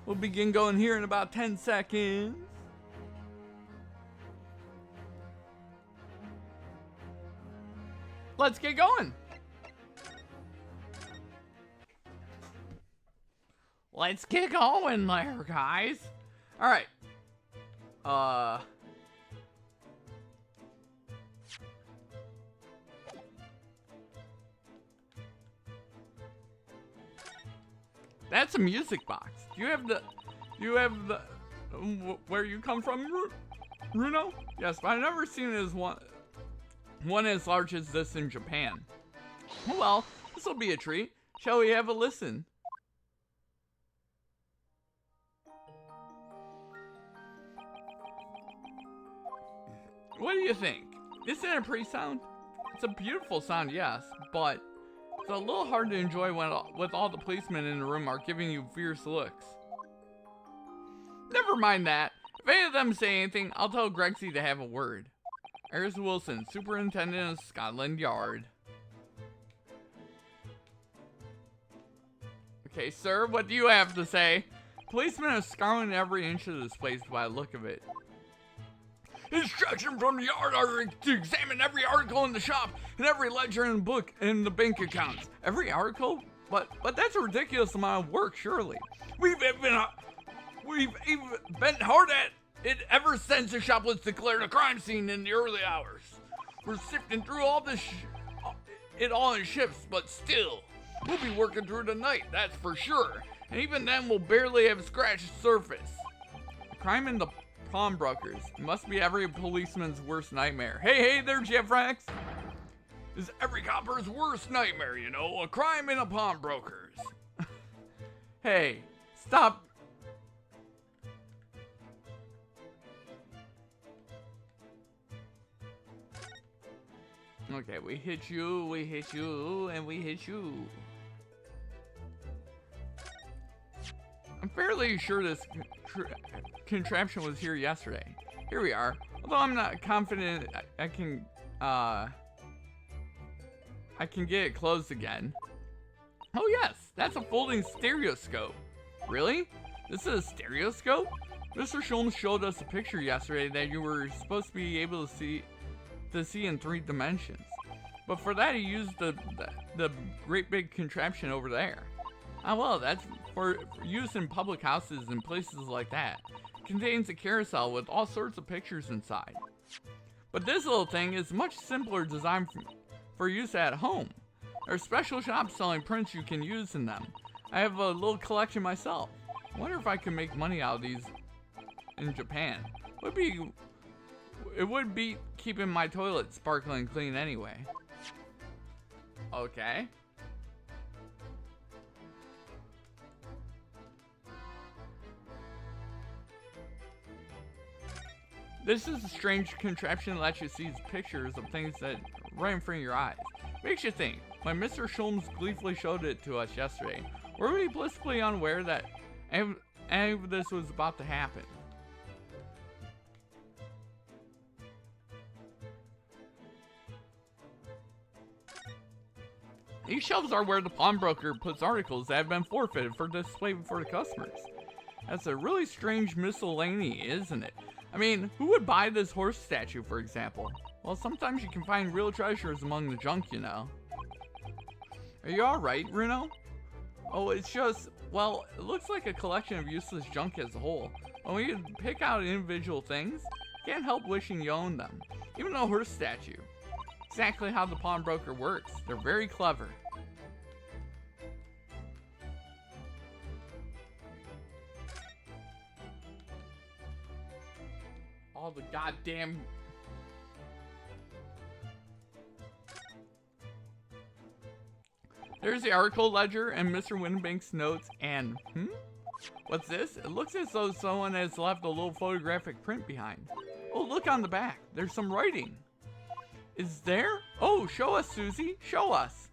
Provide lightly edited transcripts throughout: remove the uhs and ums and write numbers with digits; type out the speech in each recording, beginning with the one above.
We'll begin going here in about 10 seconds. Let's get going. Let's get going there, guys. All right. That's a music box. Do you have the where you come from, Bruno? Yes, but I've never seen it as one as large as this in Japan. Oh well, this will be a treat. Shall we have a listen? What do you think? Isn't it a pretty sound? It's a beautiful sound, yes, but it's a little hard to enjoy with all the policemen in the room are giving you fierce looks. Never mind that. If any of them say anything, I'll tell Gregsy to have a word. Iris Wilson, Superintendent of Scotland Yard. Okay, sir, what do you have to say? Policemen are scouring every inch of this place by the look of it. Instruction from the yard are to examine every article in the shop and every ledger in the book and the bank accounts. Every article? But that's a ridiculous amount of work, surely. We've even been hard at it ever since the shop was declared a crime scene in the early hours. We're sifting through all this it all in shifts, but still, we'll be working through the night, that's for sure. And even then, we'll barely have scratched the surface. Crime in the pawnbrokers. It must be every policeman's worst nightmare. Hey there, Jeffrex. It's every copper's worst nightmare, you know, a crime in a pawnbrokers. Hey, stop. Okay, we hit you, and we hit you. I'm fairly sure this contraption was here yesterday. Here we are. Although I'm not confident I can get it closed again. Oh yes, that's a folding stereoscope. Really? This is a stereoscope? Mr. Sholmes showed us a picture yesterday that you were supposed to be able to see in 3 dimensions. But for that he used the great big contraption over there. Ah well, that's for use in public houses and places like that. It contains a carousel with all sorts of pictures inside. But this little thing is much simpler design for use at home. There are special shops selling prints you can use in them. I have a little collection myself. I wonder if I can make money out of these in Japan. It would be keeping my toilet sparkling clean anyway. Okay. This is a strange contraption that lets you see pictures of things that right in front of your eyes. Makes you think. When Mr. Sholmes gleefully showed it to us yesterday, were we blissfully unaware that any of this was about to happen? These shelves are where the pawnbroker puts articles that have been forfeited for display before the customers. That's a really strange miscellany, isn't it? I mean, who would buy this horse statue, for example? Well, sometimes you can find real treasures among the junk, you know. Are you alright, Bruno? Oh, it's just, well, it looks like a collection of useless junk as a whole. When you pick out individual things, you can't help wishing you owned them. Even a horse statue. Exactly how the pawnbroker works. They're very clever. All the goddamn... There's the article ledger and Mr. Winbank's notes and... What's this? It looks as though someone has left a little photographic print behind. Oh, look on the back. There's some writing. Is there? Oh, show us, Susie. Show us.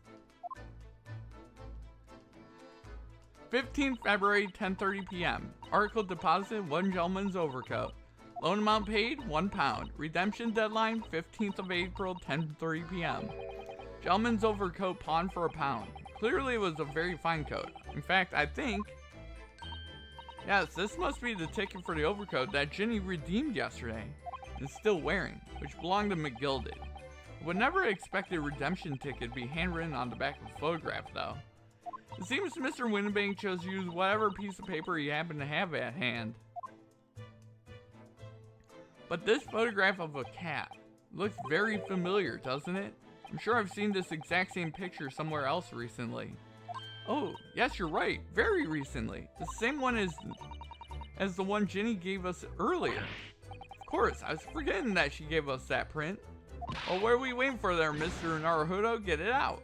15th February, 10:30 p.m. Article deposited, 1 gentleman's overcoat. Loan amount paid, £1. Redemption deadline, 15th of April, 10:30 p.m. Gentleman's overcoat pawned for £1. Clearly it was a very fine coat. In fact, I think Yes, this must be the ticket for the overcoat that Ginny redeemed yesterday and is still wearing, which belonged to McGilded. I would never expect a redemption ticket to be handwritten on the back of a photograph, though. It seems Mr. Winnebank chose to use whatever piece of paper he happened to have at hand. But this photograph of a cat looks very familiar, doesn't it? I'm sure I've seen this exact same picture somewhere else recently. Oh, yes, you're right. Very recently. The same one as the one Ginny gave us earlier. Of course, I was forgetting that she gave us that print. Well, what are we waiting for there, Mr. Naruhodo? Get it out.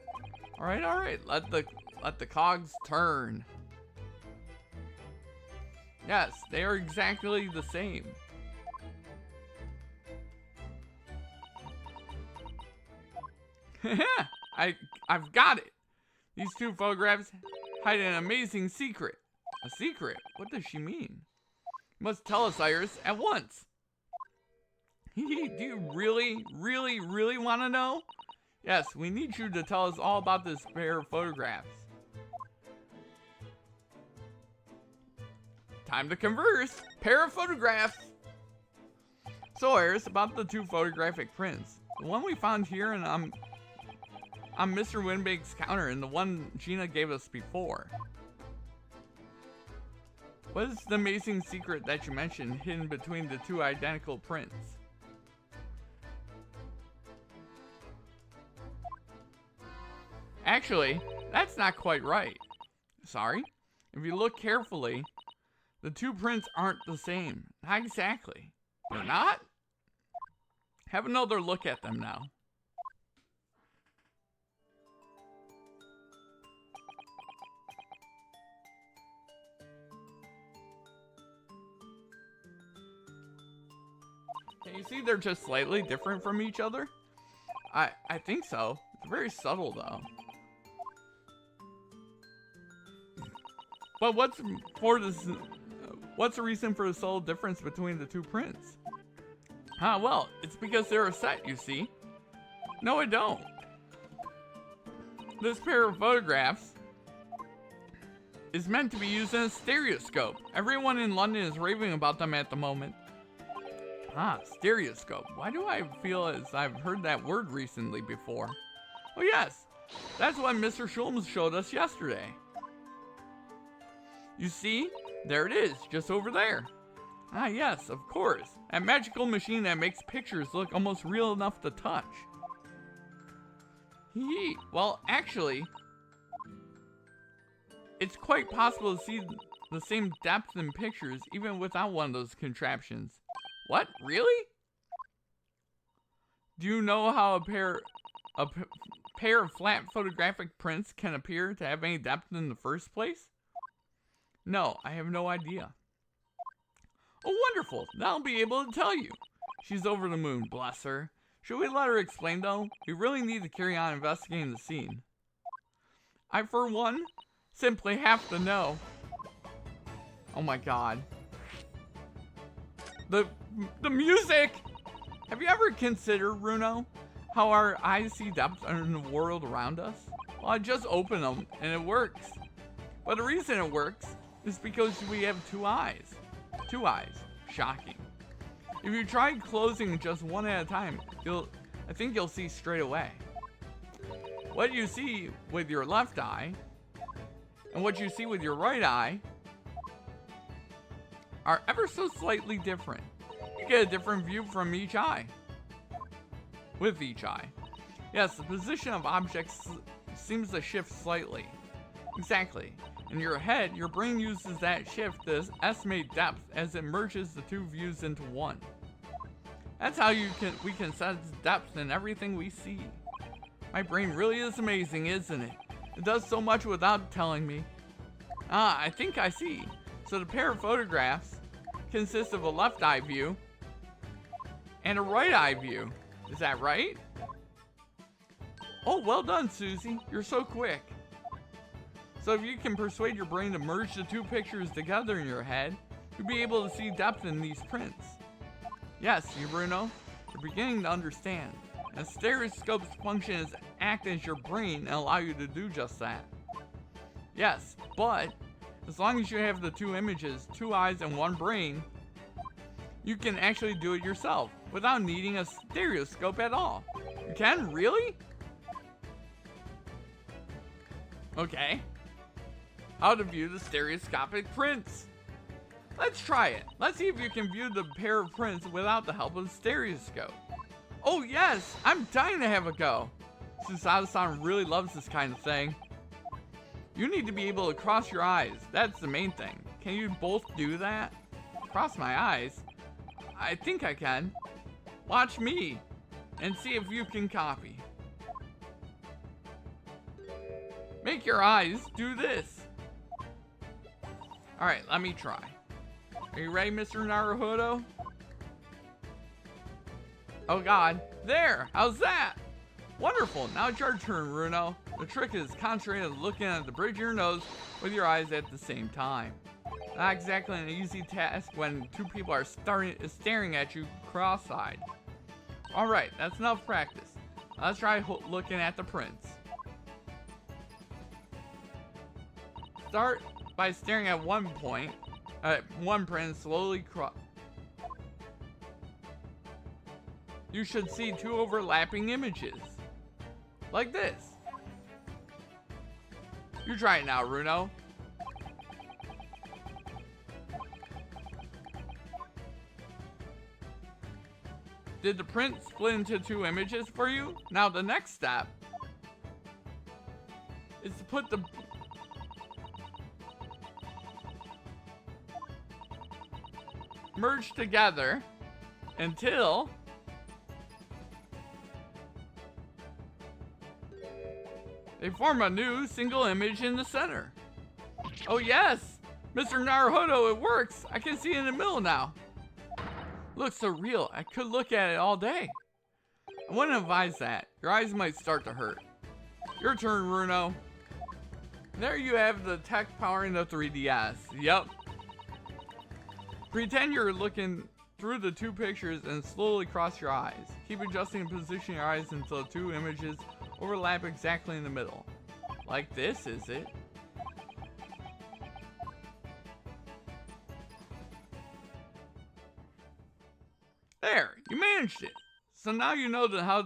All right. Let the cogs turn. Yes, they are exactly the same. I've got it. These two photographs hide an amazing secret. A secret? What does she mean? You must tell us, Iris, at once. Do you really want to know? Yes, we need you to tell us all about this pair of photographs. Time to converse. Pair of photographs. So, Iris, about the two photographic prints. The one we found here and on Mr. Winbake's counter and the one Gina gave us before. What is the amazing secret that you mentioned hidden between the two identical prints? Actually, that's not quite right. Sorry? If you look carefully, the two prints aren't the same. Not exactly. They're not? Have another look at them now. Can you see they're just slightly different from each other? I think so. It's very subtle though. But what's the reason for the subtle difference between the two prints? Well, it's because they're a set, you see. No, I don't. This pair of photographs is meant to be used in a stereoscope. Everyone in London is raving about them at the moment. Stereoscope. Why do I feel as I've heard that word recently before? Oh yes, that's what Mr. Sholmes showed us yesterday. You see, there it is, just over there. Yes, of course. That magical machine that makes pictures look almost real enough to touch. Well, actually, it's quite possible to see the same depth in pictures even without one of those contraptions. What? Really? Do you know how a pair of flat photographic prints can appear to have any depth in the first place? No, I have no idea. Oh, wonderful. Now I'll be able to tell you. She's over the moon, bless her. Should we let her explain, though? We really need to carry on investigating the scene. I, for one, simply have to know. Oh my god. The music! Have you ever considered, Runo, how our eyes see depth in the world around us? Well, I just open them and it works. But the reason it works is because we have two eyes. Two eyes. Shocking. If you try closing just one at a time, I think you'll see straight away. What you see with your left eye and what you see with your right eye are ever so slightly different. You get a different view from each eye. With each eye. Yes, the position of objects seems to shift slightly. Exactly. In your head, your brain uses that shift to estimate depth as it merges the two views into one. That's how we can sense depth in everything we see. My brain really is amazing, isn't it? It does so much without telling me. I think I see. So the pair of photographs consists of a left eye view and a right eye view. Is that right? Oh, well done, Susie. You're so quick. So if you can persuade your brain to merge the two pictures together in your head, you'll be able to see depth in these prints. Yes, Bruno, you're beginning to understand. And stereoscope's function is act as your brain and allow you to do just that. Yes, but As long as you have the two images, two eyes, and one brain, you can actually do it yourself without needing a stereoscope at all. You can? Really? Okay. How to view the stereoscopic prints. Let's try it. Let's see if you can view the pair of prints without the help of the stereoscope. Oh yes, I'm dying to have a go. Susato-san really loves this kind of thing. You need to be able to cross your eyes. That's the main thing. Can you both do that? Cross my eyes? I think I can. Watch me and see if you can copy. Make your eyes do this. Alright, let me try. Are you ready, Mr. Naruhodo? Oh god. There! How's that? Wonderful! Now it's your turn, Runo. The trick is concentrating on looking at the bridge of your nose with your eyes at the same time. Not exactly an easy task when two people are staring at you cross-eyed. Alright, that's enough practice. Let's try looking at the prints. Start by staring at one print and slowly cross. You should see two overlapping images. Like this. You try it now, Runo. Did the print split into two images for you? Now the next step is to put the merge together until they form a new single image in the center. Oh yes! Mr. Naruhodo, it works! I can see it in the middle now. Looks so real, I could look at it all day. I wouldn't advise that. Your eyes might start to hurt. Your turn, Runo. There you have the tech powering the 3DS. Yup. Pretend you're looking through the two pictures and slowly cross your eyes. Keep adjusting and positioning your eyes until two images overlap exactly in the middle. Like this, is it? There, you managed it. So now you know how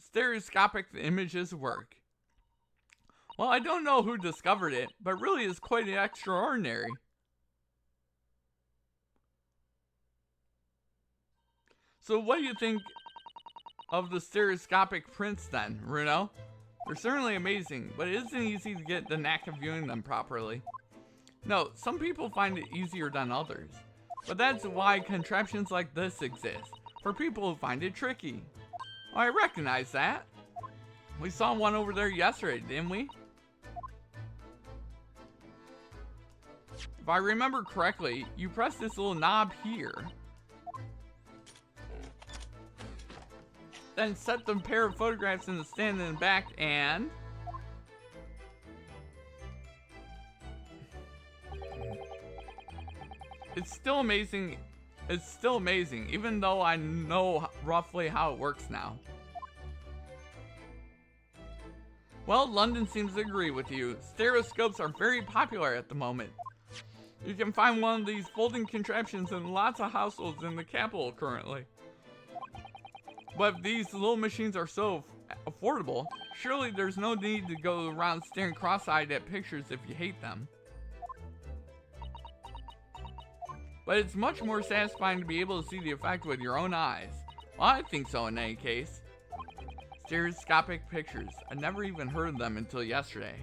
stereoscopic the images work. Well, I don't know who discovered it, but really it's quite extraordinary. So what do you think of the stereoscopic prints then, Runo? They're certainly amazing, but it isn't easy to get the knack of viewing them properly. No, some people find it easier than others. But that's why contraptions like this exist, for people who find it tricky. Oh, I recognize that. We saw one over there yesterday, didn't we? If I remember correctly, you press this little knob here, then set the pair of photographs in the stand in the back and it's still amazing. It's still amazing, even though I know roughly how it works now. Well, London seems to agree with you. Stereoscopes are very popular at the moment. You can find one of these folding contraptions in lots of households in the capital currently. But if these little machines are so affordable, surely there's no need to go around staring cross-eyed at pictures if you hate them. But it's much more satisfying to be able to see the effect with your own eyes. Well, I think so in any case. Stereoscopic pictures. I never even heard of them until yesterday.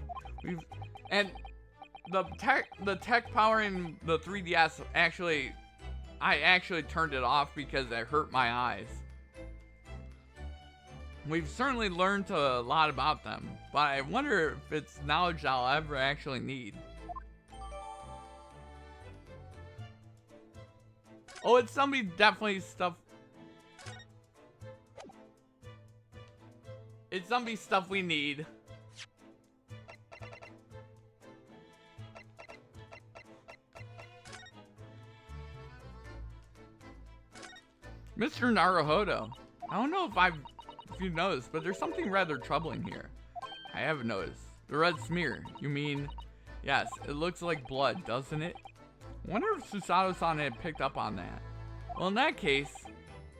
And the tech powering the 3DS I actually turned it off because it hurt my eyes. We've certainly learned a lot about them, but I wonder if it's knowledge I'll ever actually need. Oh, it's somebody definitely stuff. It's somebody stuff we need. Mr. Naruhodo, I don't know if you noticed, but there's something rather troubling here. I haven't noticed. The red smear. You mean Yes, it looks like blood, doesn't it? I wonder if Susato-san had picked up on that. Well, in that case,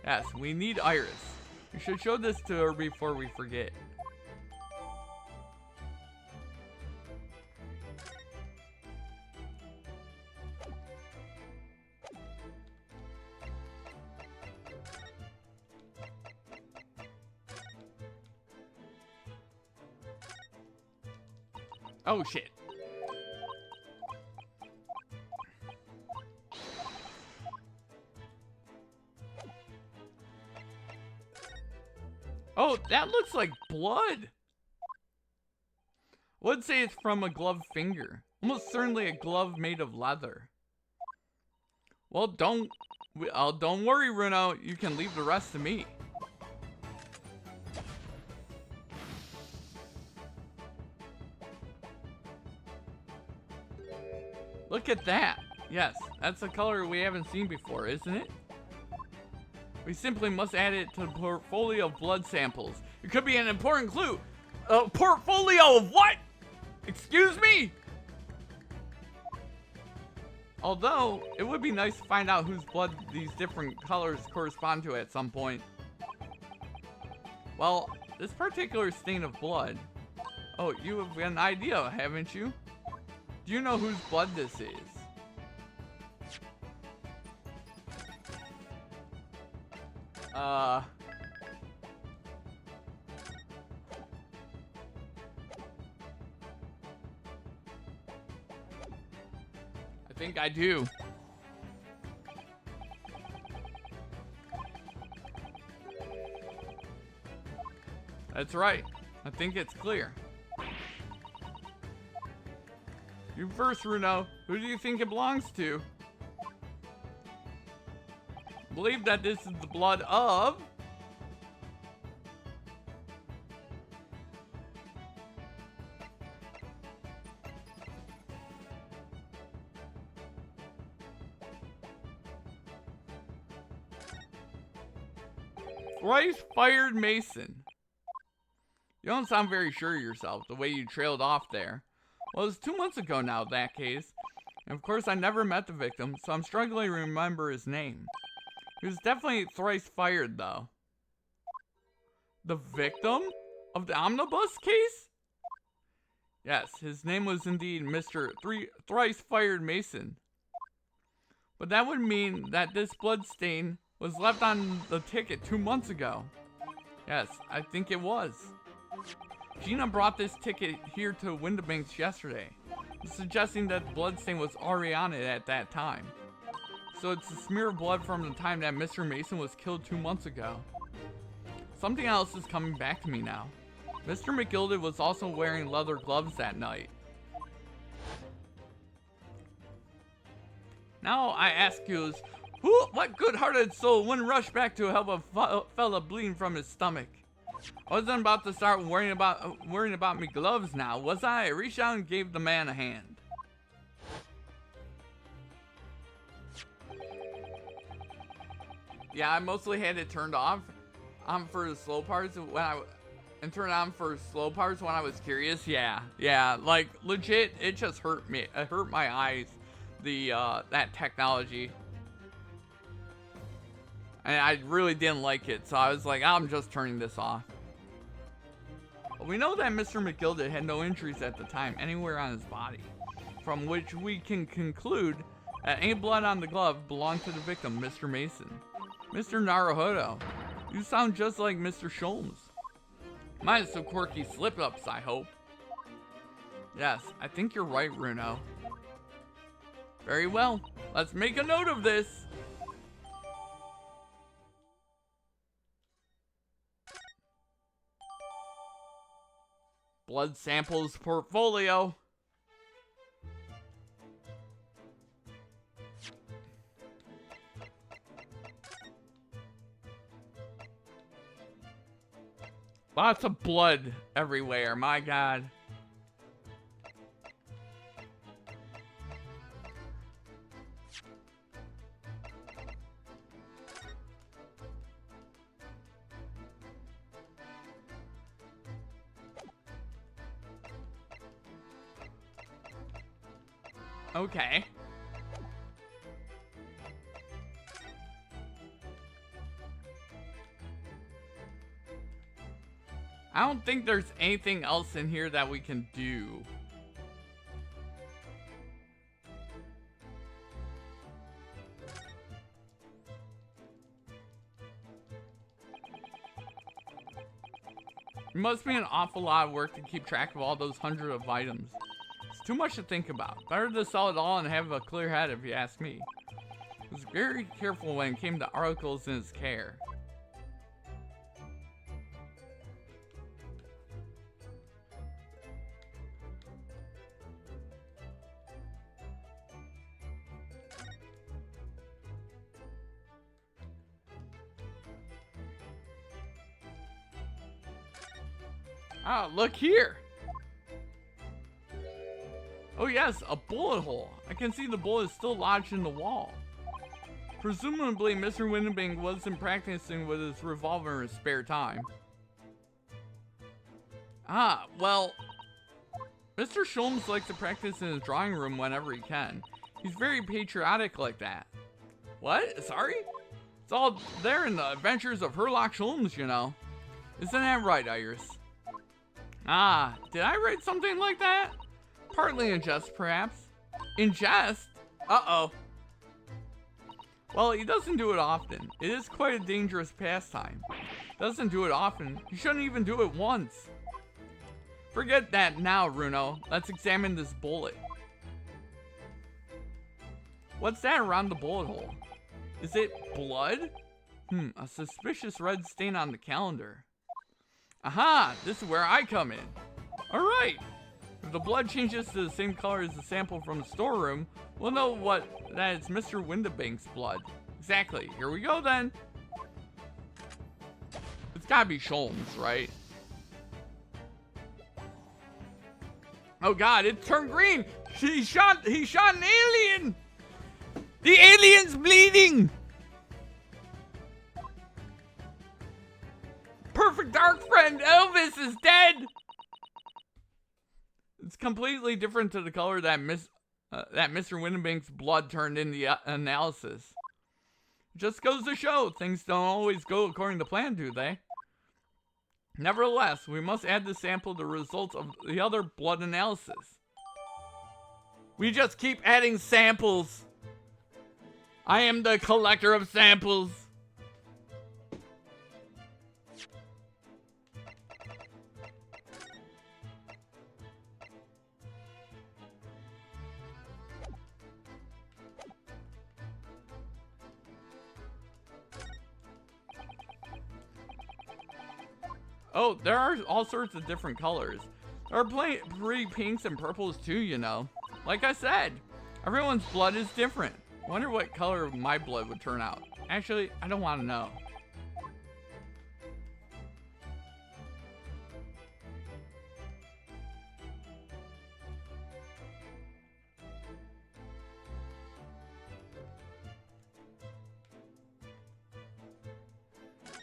yes, we need Iris. We should show this to her before we forget. Oh, shit. Oh, that looks like blood. Would say it's from a gloved finger. Almost certainly a glove made of leather. Well, don't worry, Runo. You can leave the rest to me. Look at that. Yes, that's a color we haven't seen before, isn't it? We simply must add it to the portfolio of blood samples. It could be an important clue. A portfolio of what? Excuse me? Although, it would be nice to find out whose blood these different colors correspond to at some point. Well, this particular stain of blood... Oh, you have an idea, haven't you? Do you know whose blood this is? I think I do. That's right. I think it's clear. You first, Runo. Who do you think it belongs to? Believe that this is the blood of... Thrice-fired Mason. You don't sound very sure of yourself, the way you trailed off there. Well, it was 2 months ago now, in that case. And of course, I never met the victim, so I'm struggling to remember his name. He was definitely thrice-fired, though. The victim of the omnibus case? Yes, his name was indeed Mr. Thrice-fired Mason. But that would mean that this blood stain was left on the ticket 2 months ago. Yes, I think it was. Gina brought this ticket here to Windibanks yesterday, suggesting that the bloodstain was already on it at that time. So it's a smear of blood from the time that Mr. Mason was killed 2 months ago. Something else is coming back to me now. Mr. McGilded was also wearing leather gloves that night. Now I ask you, what good-hearted soul wouldn't rush back to help a fella bleeding from his stomach? I wasn't about to start worrying about me gloves now, was I? I reached out and gave the man a hand. Yeah, I mostly had it turned off for the slow parts and turned on for slow parts when I was curious. Yeah, like legit, it just hurt me. It hurt my eyes. That technology. And I really didn't like it, so I was like, I'm just turning this off. But we know that Mr. McGilded had no injuries at the time anywhere on his body, from which we can conclude that any blood on the glove belonged to the victim, Mr. Mason. Mr. Naruhodo, you sound just like Mr. Sholmes. Minus some quirky slip-ups, I hope. Yes, I think you're right, Runo. Very well, let's make a note of this. Blood samples portfolio. Lots of blood everywhere, my God. Okay. I don't think there's anything else in here that we can do. It must be an awful lot of work to keep track of all those hundreds of items. It's too much to think about. Better to sell it all and have a clear head if you ask me. He was very careful when it came to articles in his care. Ah, look here! Oh yes, a bullet hole. I can see the bullet is still lodged in the wall. Presumably, Mr. Winnebank wasn't practicing with his revolver in his spare time. Ah, well, Mr. Sholmes likes to practice in his drawing room whenever he can. He's very patriotic like that. What? Sorry? It's all there in the adventures of Herlock Sholmes, you know. Isn't that right, Iris? Ah, did I write something like that? Partly in jest, perhaps. In jest? Uh-oh. Well, he doesn't do it often. It is quite a dangerous pastime. Doesn't do it often. He shouldn't even do it once. Forget that now, Runo. Let's examine this bullet. What's that around the bullet hole? Is it blood? A suspicious red stain on the calendar. Aha! This is where I come in. Alright! If the blood changes to the same color as the sample from the storeroom, we'll know that it's Mr. Winnebank's blood. Exactly. Here we go then. It's gotta be Sholmes, right? Oh god, it turned green! He shot an alien! The alien's bleeding! Perfect dark friend, Elvis is dead! It's completely different to the color that Mr. Winnebank's blood turned in the analysis. Just goes to show, things don't always go according to plan, do they? Nevertheless, we must add the sample to the results of the other blood analysis. We just keep adding samples. I am the collector of samples. Oh, there are all sorts of different colors. There are pretty pinks and purples too, you know. Like I said, everyone's blood is different. Wonder what color my blood would turn out. Actually, I don't want to know.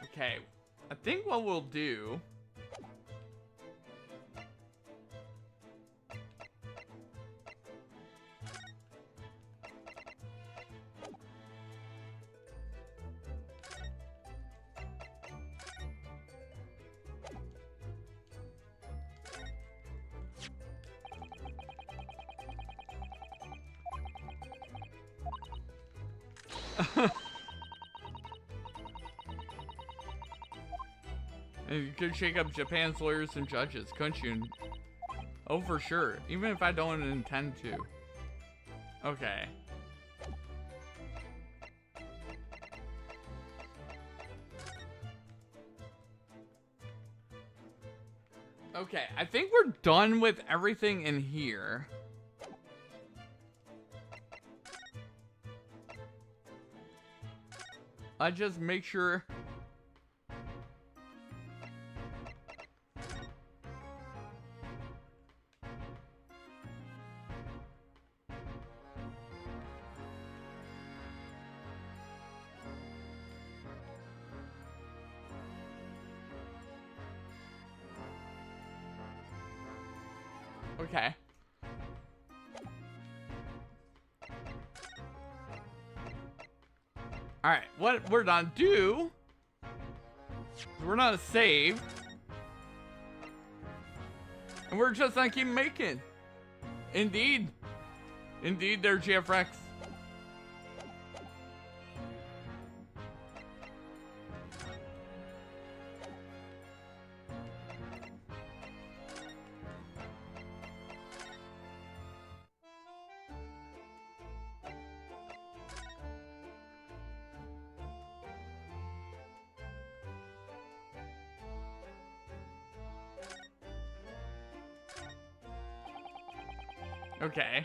Okay, I think what we'll do... You could shake up Japan's lawyers and judges, couldn't you? Oh, for sure. Even if I don't intend to. Okay. Okay, I think we're done with everything in here. I just make sure... Okay. Alright, what we're gonna do, we're gonna save. And we're just gonna keep making. Indeed. Indeed, they're GF Rex. Okay.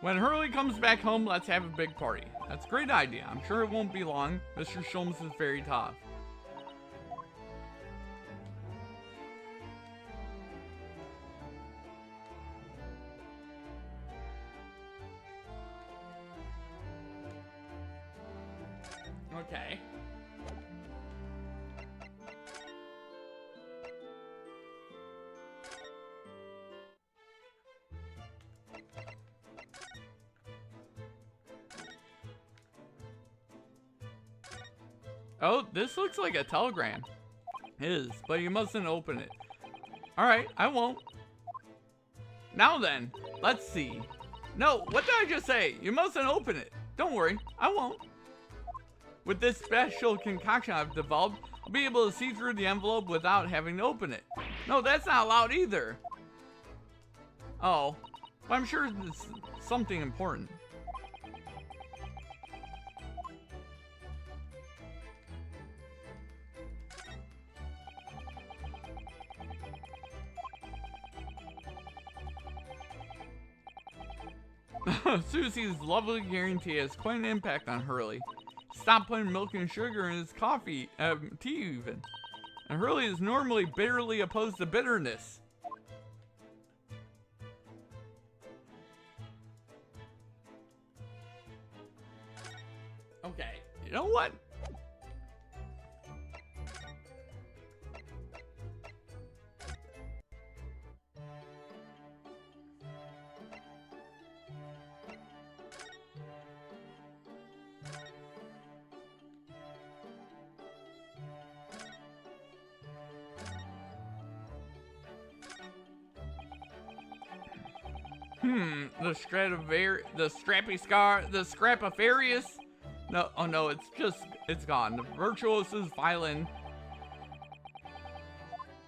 When Hurley comes back home, let's have a big party. That's a great idea. I'm sure it won't be long. Mr. Sholmes is very tough. Okay. Oh, this looks like a telegram. It is, but you mustn't open it. Alright, I won't. Now then, let's see. No, what did I just say? You mustn't open it. Don't worry, I won't. With this special concoction I've developed, I'll be able to see through the envelope without having to open it. No, that's not allowed either. Oh, but I'm sure it's something important. Susie's lovely guarantee has quite an impact on Hurley. Stop putting milk and sugar in his coffee, tea even. And Hurley is normally bitterly opposed to bitterness. Okay, you know what? The Scrapifarius? No, oh no, it's gone. The Virtuoso's violin.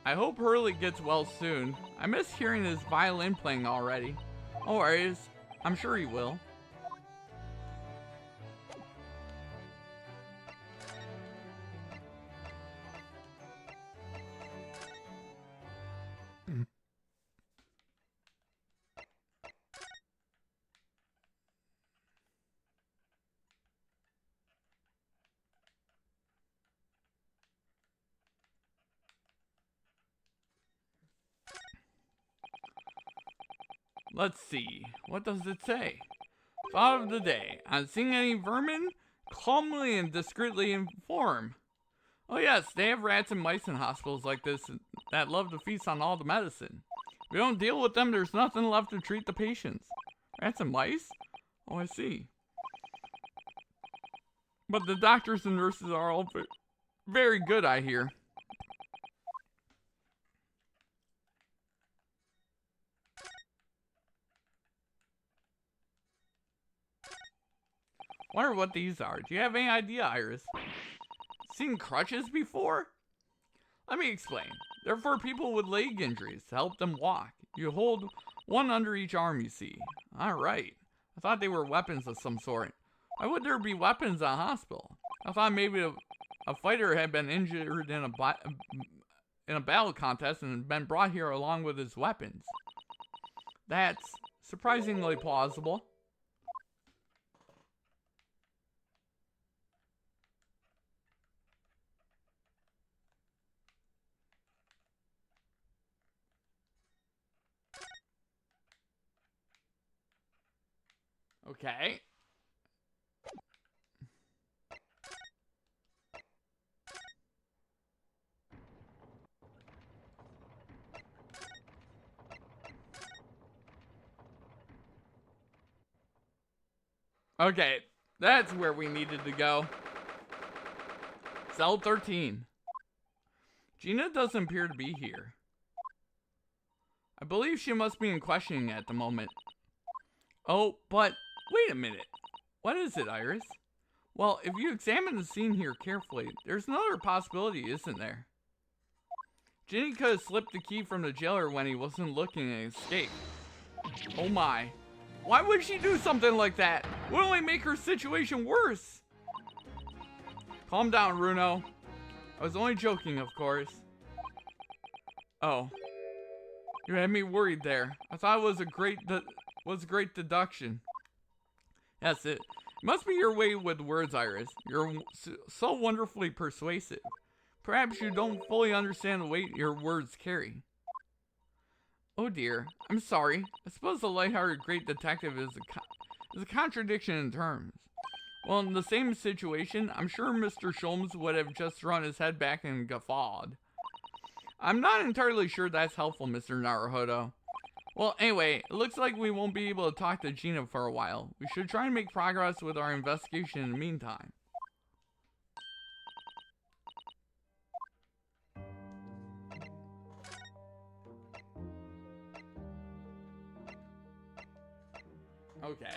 I hope Hurley gets well soon. I miss hearing his violin playing already. No worries, I'm sure he will. Let's see, what does it say? Thought of the day. On seeing any vermin, calmly and discreetly inform. Oh yes, they have rats and mice in hospitals like this that love to feast on all the medicine. If we don't deal with them, there's nothing left to treat the patients. Rats and mice? Oh, I see. But the doctors and nurses are all very good, I hear. Wonder what these are. Do you have any idea, Iris? Seen crutches before? Let me explain. They're for people with leg injuries to help them walk. You hold one under each arm, you see. Alright. I thought they were weapons of some sort. Why would there be weapons in a hospital? I thought maybe a fighter had been injured in a battle contest and been brought here along with his weapons. That's surprisingly plausible. Okay. Okay, that's where we needed to go. Cell 13. Gina doesn't appear to be here. I believe she must be in questioning at the moment. Oh, but wait a minute. What is it, Iris? Well, if you examine the scene here carefully, there's another possibility, isn't there? Ginny could have slipped the key from the jailer when he wasn't looking and escaped. Oh my. Why would she do something like that? It would only make her situation worse. Calm down, Runo. I was only joking, of course. Oh. You had me worried there. I thought it was a great deduction. Yes, it must be your way with words, Iris. You're so wonderfully persuasive. Perhaps you don't fully understand the weight your words carry. Oh dear, I'm sorry. I suppose the lighthearted great detective is a contradiction in terms. Well, in the same situation, I'm sure Mr. Sholmes would have just thrown his head back and guffawed. I'm not entirely sure that's helpful, Mr. Naruhodo. Well, anyway, it looks like we won't be able to talk to Gina for a while. We should try and make progress with our investigation in the meantime. Okay.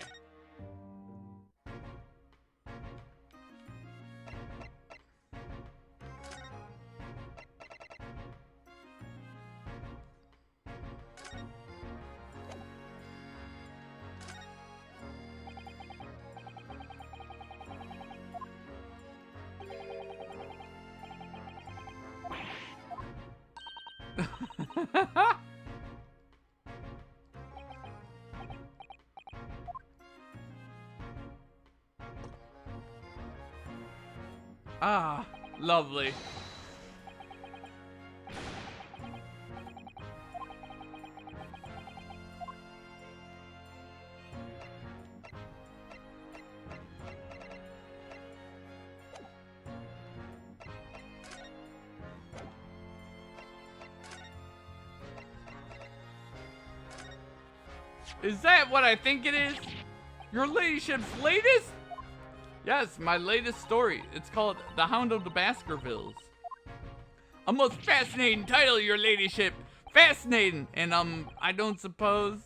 Ah, lovely. Is that what I think it is? Your ladyship's latest? Yes, my latest story. It's called The Hound of the Baskervilles. A most fascinating title, your ladyship. Fascinating. And, I don't suppose...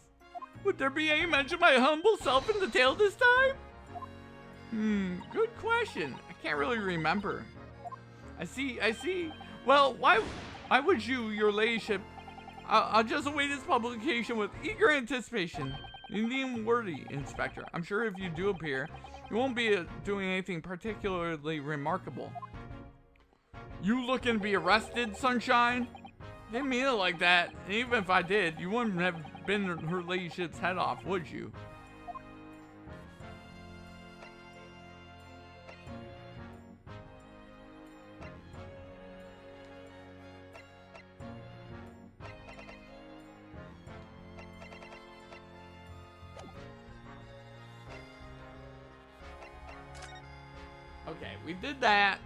Would there be any mention of my humble self in the tale this time? Good question. I can't really remember. I see. Well, why would you, your ladyship... I'll just await its publication with eager anticipation. You needn't worry, Inspector. I'm sure if you do appear, you won't be doing anything particularly remarkable. You looking to be arrested, Sunshine? Didn't mean it like that. And even if I did, you wouldn't have been her ladyship's head off, would you? Okay, we did that.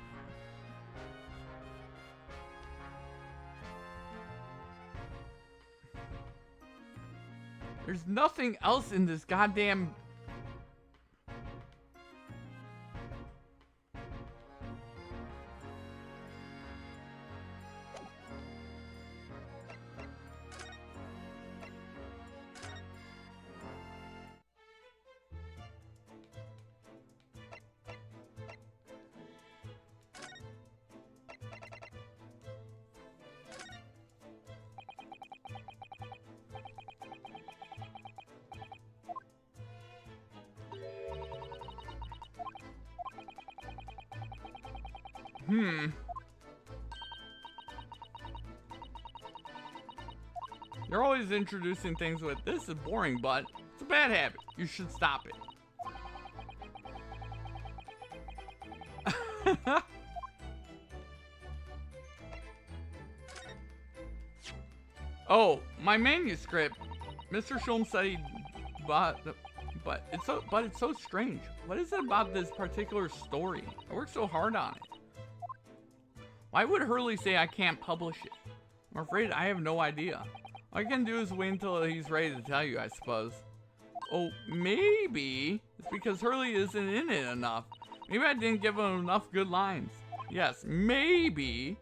There's nothing else in this goddamn... You're always introducing things with, this is boring, but it's a bad habit. You should stop it. Oh, my manuscript. Mr. Sholmes said he bought, but it's so strange. What is it about this particular story? I worked so hard on it. Why would Hurley say I can't publish it? I'm afraid I have no idea. All I can do is wait until he's ready to tell you, I suppose. Oh, maybe It's because Hurley isn't in it enough. Maybe I didn't give him enough good lines. Yes, maybe.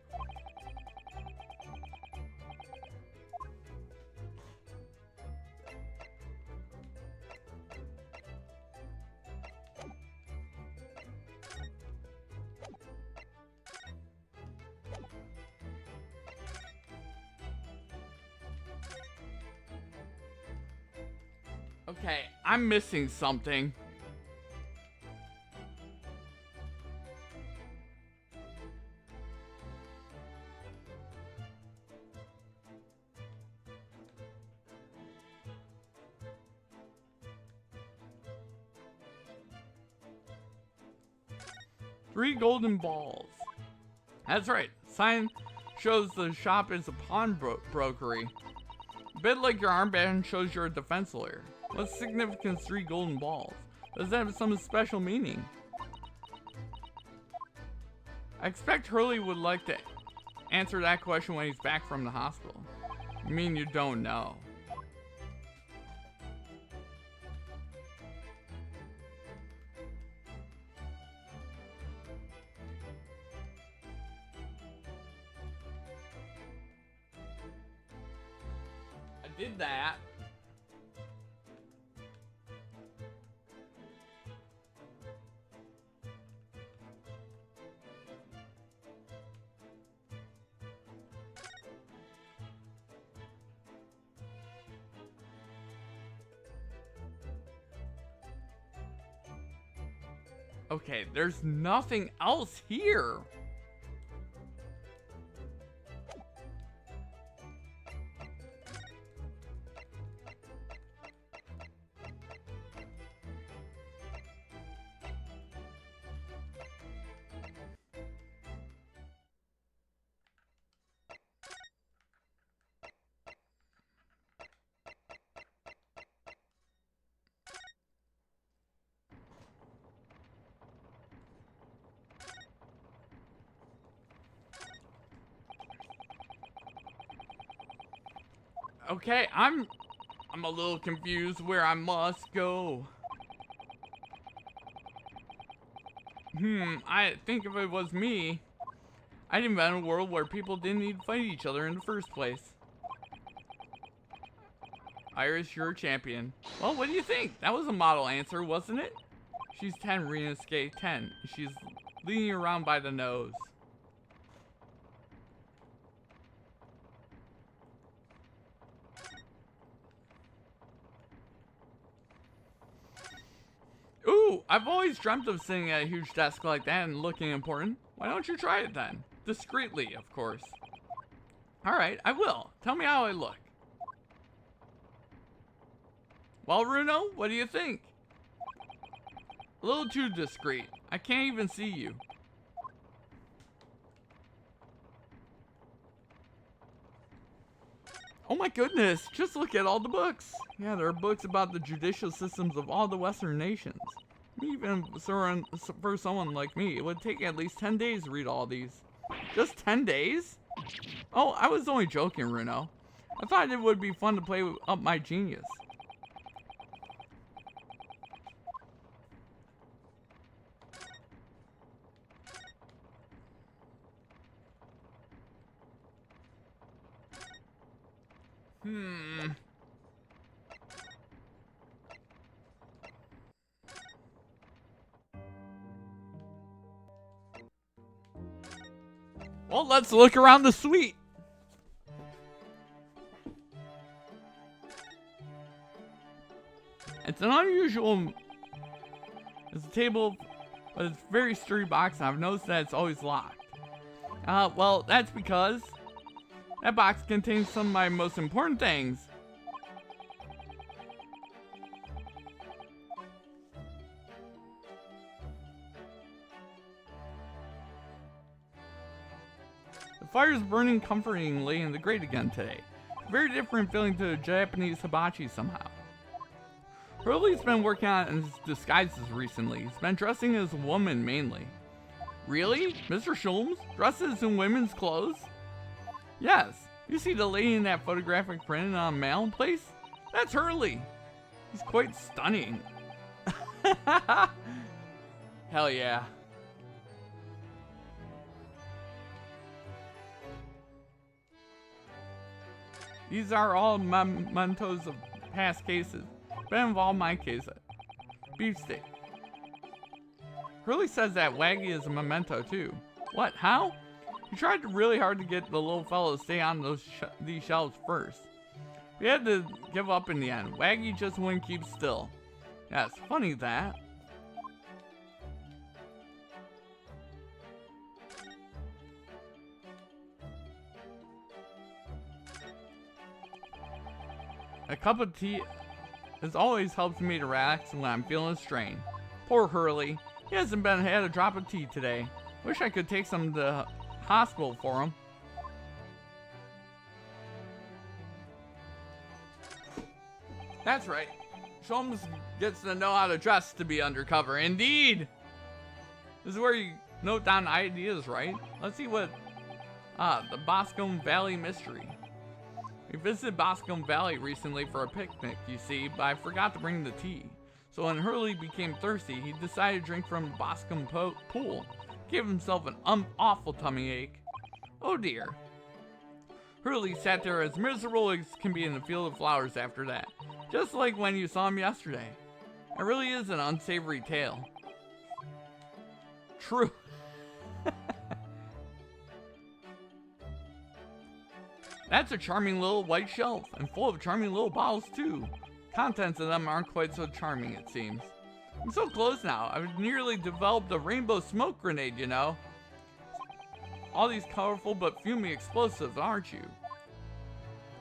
Okay, I'm missing something. Three golden balls. That's right. Sign shows the shop is a pawnbrokery. A bit like your armband shows you're a defense lawyer. What's the significance of 3 golden balls? Does that have some special meaning? I expect Hurley would like to answer that question when he's back from the hospital. You mean you don't know? I did that. Okay, there's nothing else here. Okay, I'm a little confused where I must go. I think if it was me, I'd invent a world where people didn't need to fight each other in the first place. Iris, you're a champion. Well, what do you think? That was a model answer, wasn't it? She's 10, Renasuke 10. She's leading you around by the nose. Ooh, I've always dreamt of sitting at a huge desk like that and looking important. Why don't you try it then? Discreetly, of course. Alright, I will. Tell me how I look. Well, Runo, what do you think? A little too discreet. I can't even see you. Oh my goodness, just look at all the books. Yeah, there are books about the judicial systems of all the Western nations. Even for someone like me, it would take at least 10 days to read all these. Just 10 days? Oh, I was only joking, Runo. I thought it would be fun to play up my genius. Well, let's look around the suite. It's an unusual... It's a table, but it's a very sturdy box, and I've noticed that it's always locked. Well, that's because that box contains some of my most important things. The fire's burning comfortingly in the grate again today. Very different feeling to the Japanese hibachi somehow. Hurley's been working on his disguises recently. He's been dressing as a woman mainly. Really? Mr. Sholmes? Dresses in women's clothes? Yes. You see the lady in that photographic print on mail place? That's Hurley. He's quite stunning. Hell yeah. These are all mementos of past cases, but involve my case. Beefsteak. Hurley says that Waggy is a memento too. What? How? He tried really hard to get the little fellow to stay on these shelves first. We had to give up in the end. Waggy just wouldn't keep still. Yeah, it's funny that. A cup of tea always helps me to relax when I'm feeling strained. Poor Hurley. He hasn't had a drop of tea today. Wish I could take some to the hospital for him. That's right. Sholmes gets to know how to dress to be undercover. Indeed! This is where you note down ideas, right? Let's see what... the Boscombe Valley Mystery. We visited Boscombe Valley recently for a picnic, you see, but I forgot to bring the tea. So when Hurley became thirsty, he decided to drink from the Boscombe pool. Gave himself an awful tummy ache. Oh dear. Hurley sat there as miserable as can be in the field of flowers after that. Just like when you saw him yesterday. It really is an unsavory tale. True. That's a charming little white shelf, and full of charming little bottles too. Contents of them aren't quite so charming, it seems. I'm so close now. I've nearly developed a rainbow smoke grenade, you know. All these colorful but fuming explosives, aren't you?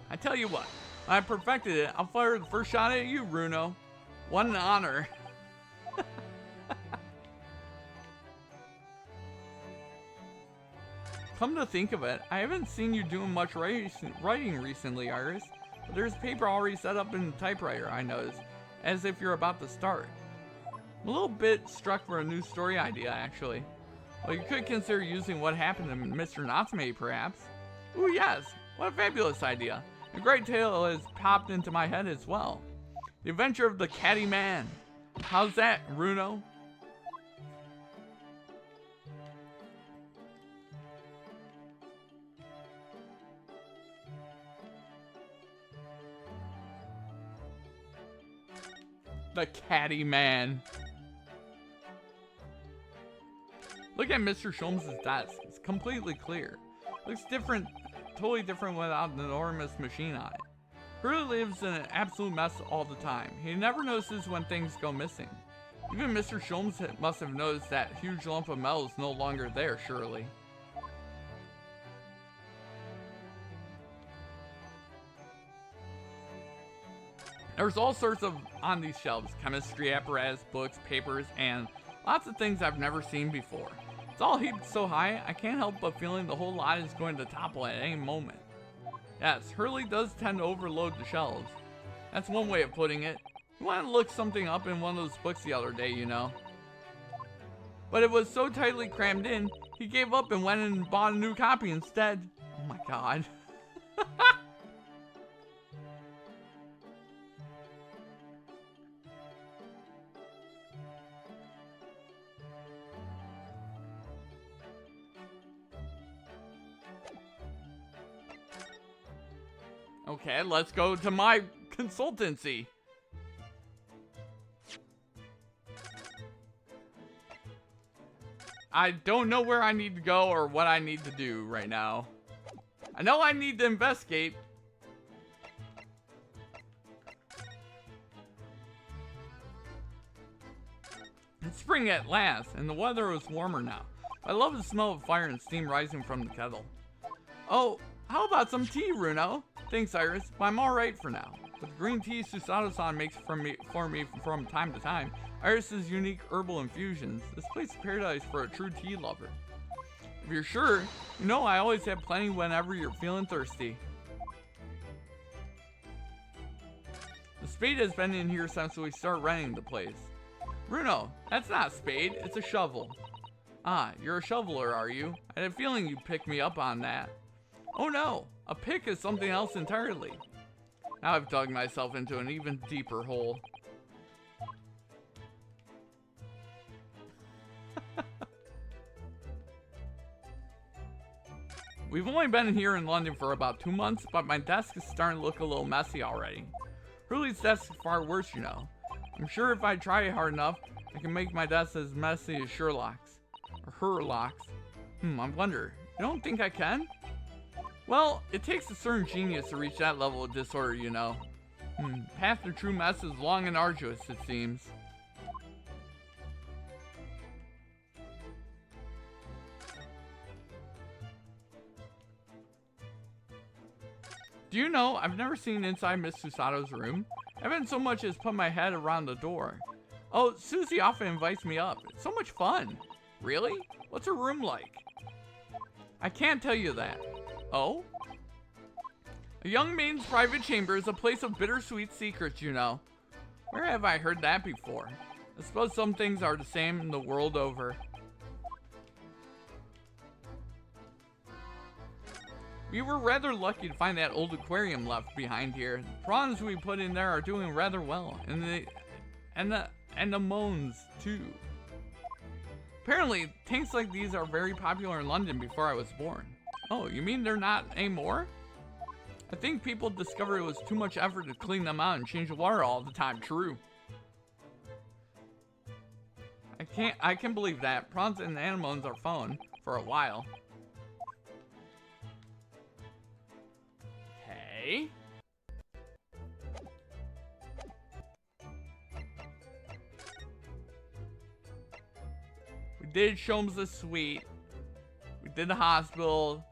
I tell you what, when I perfected it, I'll fire the first shot at you, Runo. What an honor. Come to think of it, I haven't seen you doing much writing recently, Iris. But there's paper already set up in the typewriter, I noticed, as if you're about to start. I'm a little bit struck for a new story idea, actually. Well, you could consider using what happened to Mr. Natsume, perhaps. Ooh, yes, what a fabulous idea. A great tale has popped into my head as well. The Adventure of the Catty Man. How's that, Runo? The Catty Man. Look at Mr. Sholmes' desk. It's completely clear. Looks different, totally different without an enormous machine on it. Hurley lives in an absolute mess all the time. He never notices when things go missing. Even Mr. Sholmes must have noticed that huge lump of metal is no longer there, surely. There's all sorts of on these shelves, chemistry apparatus, books, papers, and lots of things I've never seen before. It's all heaped so high, I can't help but feeling the whole lot is going to topple at any moment. Yes, Hurley does tend to overload the shelves. That's one way of putting it. He wanted to look something up in one of those books the other day, you know. But it was so tightly crammed in, he gave up and went and bought a new copy instead. Oh my god. Okay, let's go to my consultancy. I don't know where I need to go or what I need to do right now. I know I need to investigate. It's spring at last, and the weather is warmer now. I love the smell of fire and steam rising from the kettle. Oh, how about some tea, Runo? Thanks, Iris, but I'm alright for now. With the green tea Susato-san makes for me from time to time, Iris's unique herbal infusions, this place is paradise for a true tea lover. If you're sure, you know I always have plenty whenever you're feeling thirsty. The spade has been in here since we started renting the place. Runo, that's not a spade, it's a shovel. Ah, you're a shoveler, are you? I had a feeling you'd pick me up on that. Oh no, a pick is something else entirely. Now I've dug myself into an even deeper hole. We've only been here in London for about 2 months, but my desk is starting to look a little messy already. Hurley's desk is far worse, you know. I'm sure if I try hard enough, I can make my desk as messy as Sherlock's. Or Herlock's. I wonder. You don't think I can? Well, it takes a certain genius to reach that level of disorder, you know. Path to true mess is long and arduous, it seems. Do you know, I've never seen inside Miss Susato's room. I haven't so much as put my head around the door. Oh, Susie often invites me up. It's so much fun. Really? What's her room like? I can't tell you that. Oh? A young maiden's private chamber is a place of bittersweet secrets, you know. Where have I heard that before? I suppose some things are the same the world over. We were rather lucky to find that old aquarium left behind here. The prawns we put in there are doing rather well, and the moans too. Apparently, tanks like these are very popular in London before I was born. Oh, you mean they're not anymore? I think people discovered it was too much effort to clean them out and change the water all the time. True. I can believe that. Prawns and anemones are fun for a while. Okay. We did Sholmes' suite. We did the hospital.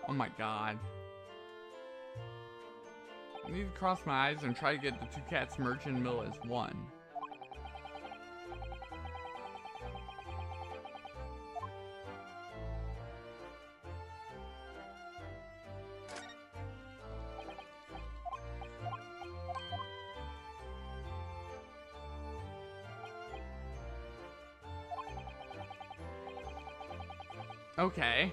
Oh my god. I need to cross my eyes and try to get the two cats merged in the middle as one. Okay.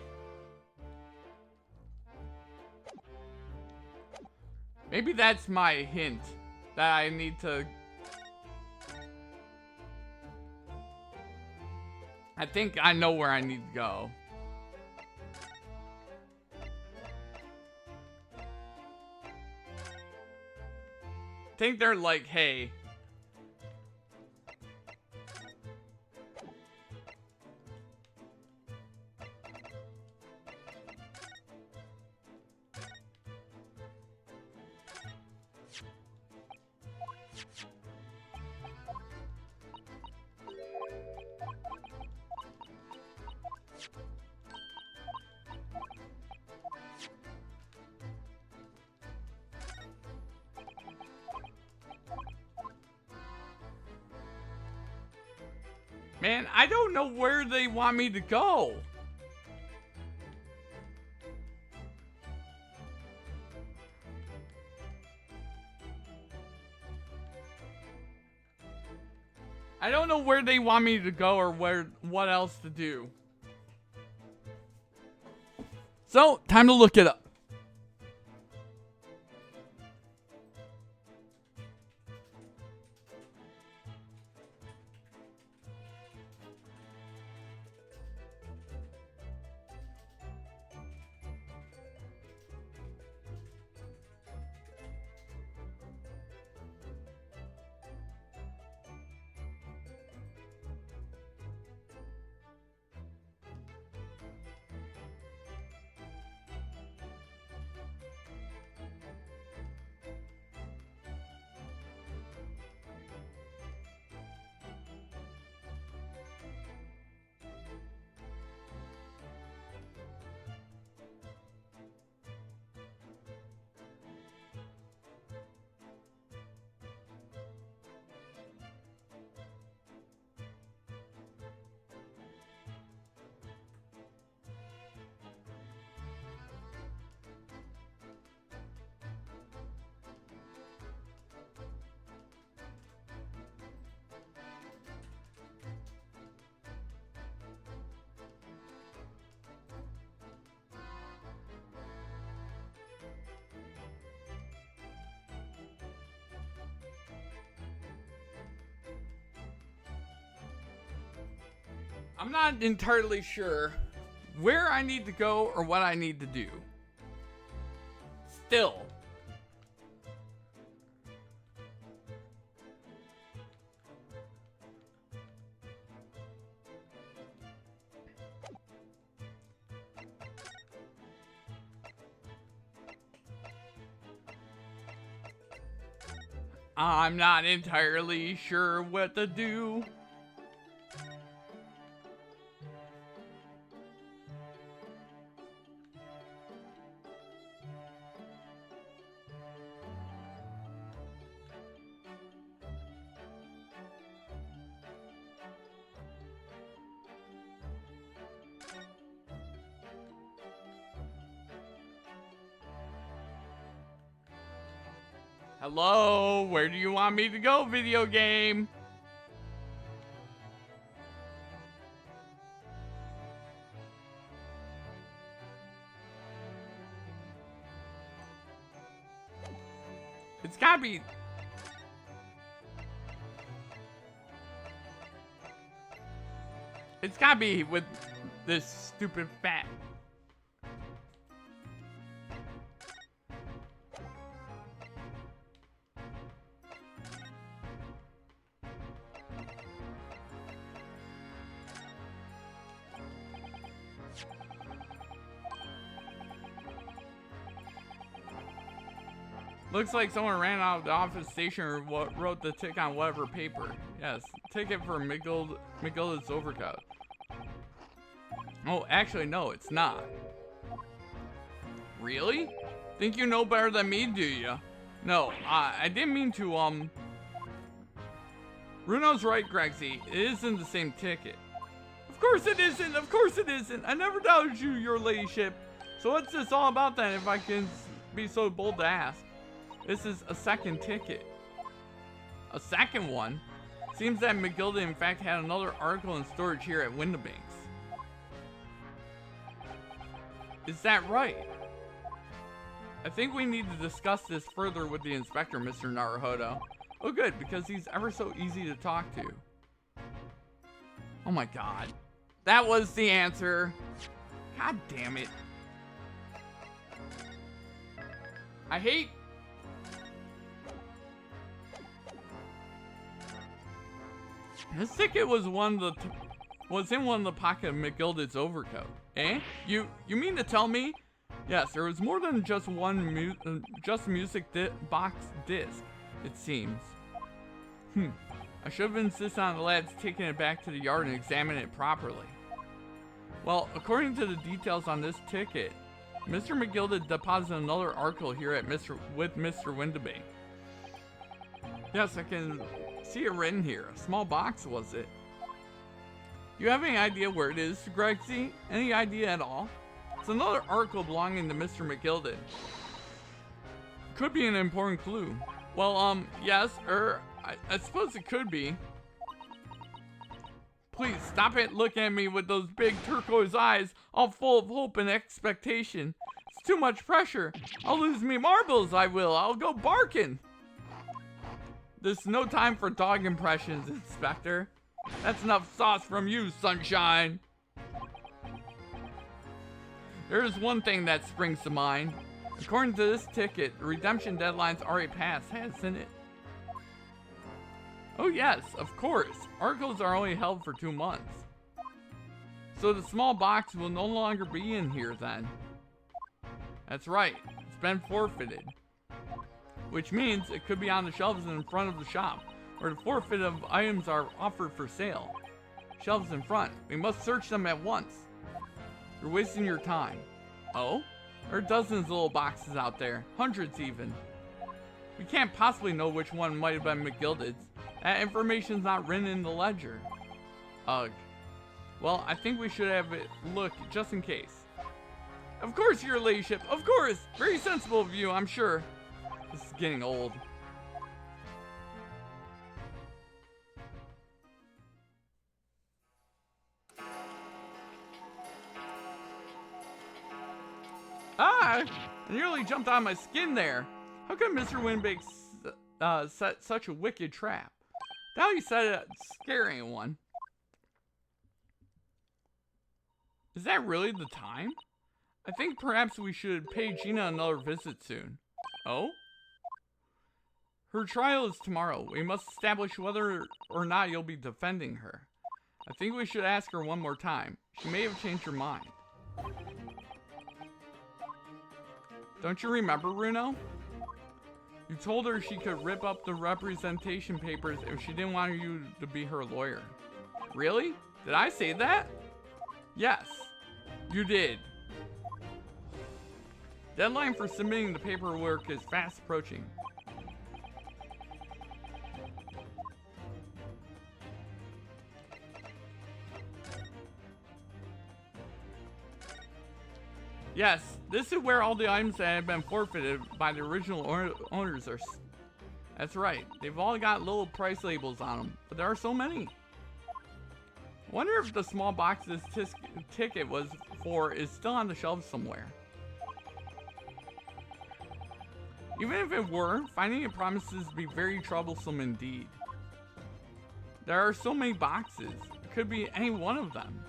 Maybe that's my hint that I need to... I think I know where I need to go. I think they're like, hey. Man, I don't know where they want me to go. I don't know where they want me to go or what else to do. So, time to look it up. I'm not entirely sure where I need to go or what I need to do. Still. I'm not entirely sure what to do. Hello, where do you want me to go, video game? It's gotta be... It's gotta be with this stupid fat. Looks like someone ran out of the office station or wrote the tick on whatever paper. Yes, ticket for McGilda's overcoat. Oh, actually, no, it's not. Really? Think you know better than me, do you? No, I didn't mean to, Runo's right, Grexy. It isn't the same ticket. Of course it isn't! Of course it isn't! I never doubted you, your ladyship. So what's this all about then, if I can be so bold to ask? This is a second ticket. A second one? Seems that McGilda in fact had another article in storage here at Windibanks. Is that right? I think we need to discuss this further with the inspector, Mr. Naruhodo. Oh good, because he's ever so easy to talk to. Oh my god. That was the answer. God damn it. I hate... This ticket was in one of the pockets of McGilda's overcoat. Eh? You mean to tell me? Yes, there was more than just one music box disc, it seems. I should have insisted on the lads taking it back to the yard and examining it properly. Well, according to the details on this ticket, Mr. McGilda deposited another article here at with Mr. Windibank. Yes, I can see it written here. A small box, was it? You have any idea where it is, Grexy? Any idea at all? It's another article belonging to Mr. McGilda. Could be an important clue. Well, yes, I suppose it could be. Please, stop it looking at me with those big turquoise eyes, all full of hope and expectation. It's too much pressure. I'll lose me marbles, I will. I'll go barking. There's no time for dog impressions, Inspector. That's enough sauce from you, Sunshine. There's one thing that springs to mind. According to this ticket, the redemption deadline's already passed, hasn't it? Oh yes, of course. Articles are only held for 2 months. So the small box will no longer be in here then. That's right, it's been forfeited. Which means it could be on the shelves in front of the shop, where the forfeit of items are offered for sale. Shelves in front. We must search them at once. You're wasting your time. Oh? There are dozens of little boxes out there. Hundreds even. We can't possibly know which one might have been McGilda's. That information's not written in the ledger. Ugh. Well, I think we should have it look just in case. Of course, your ladyship. Of course. Very sensible of you, I'm sure. This is getting old. Ah! I nearly jumped out of my skin there. How could Mr. Windibank set such a wicked trap? Now he said it scare anyone. Is that really the time? I think perhaps we should pay Gina another visit soon. Oh? Her trial is tomorrow. We must establish whether or not you'll be defending her. I think we should ask her one more time. She may have changed her mind. Don't you remember, Runo? You told her she could rip up the representation papers if she didn't want you to be her lawyer. Really? Did I say that? Yes, you did. Deadline for submitting the paperwork is fast approaching. Yes, this is where all the items that have been forfeited by the original owners are. That's right. They've all got little price labels on them, but there are so many. I wonder if the small box this ticket was for is still on the shelves somewhere. Even if it were, finding it promises to be very troublesome indeed. There are so many boxes. It could be any one of them.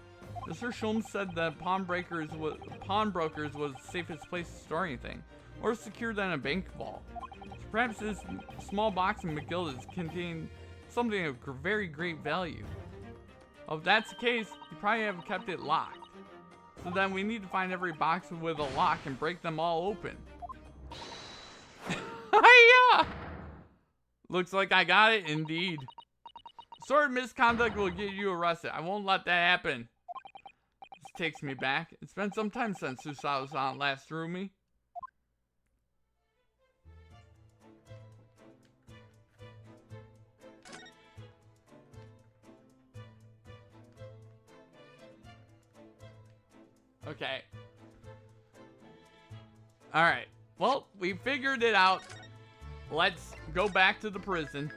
Mr. Sholmes said that pawnbrokers was the safest place to store anything, more secure than a bank vault. So perhaps this small box in McGilda's contained something of very great value. Well, if that's the case, you probably have kept it locked. So then we need to find every box with a lock and break them all open. Hiya! Looks like I got it, indeed. Sort of misconduct will get you arrested. I won't let that happen. This takes me back. It's been some time since Susato's aunt last threw me. Okay. Alright. Well, we figured it out. Let's go back to the prison.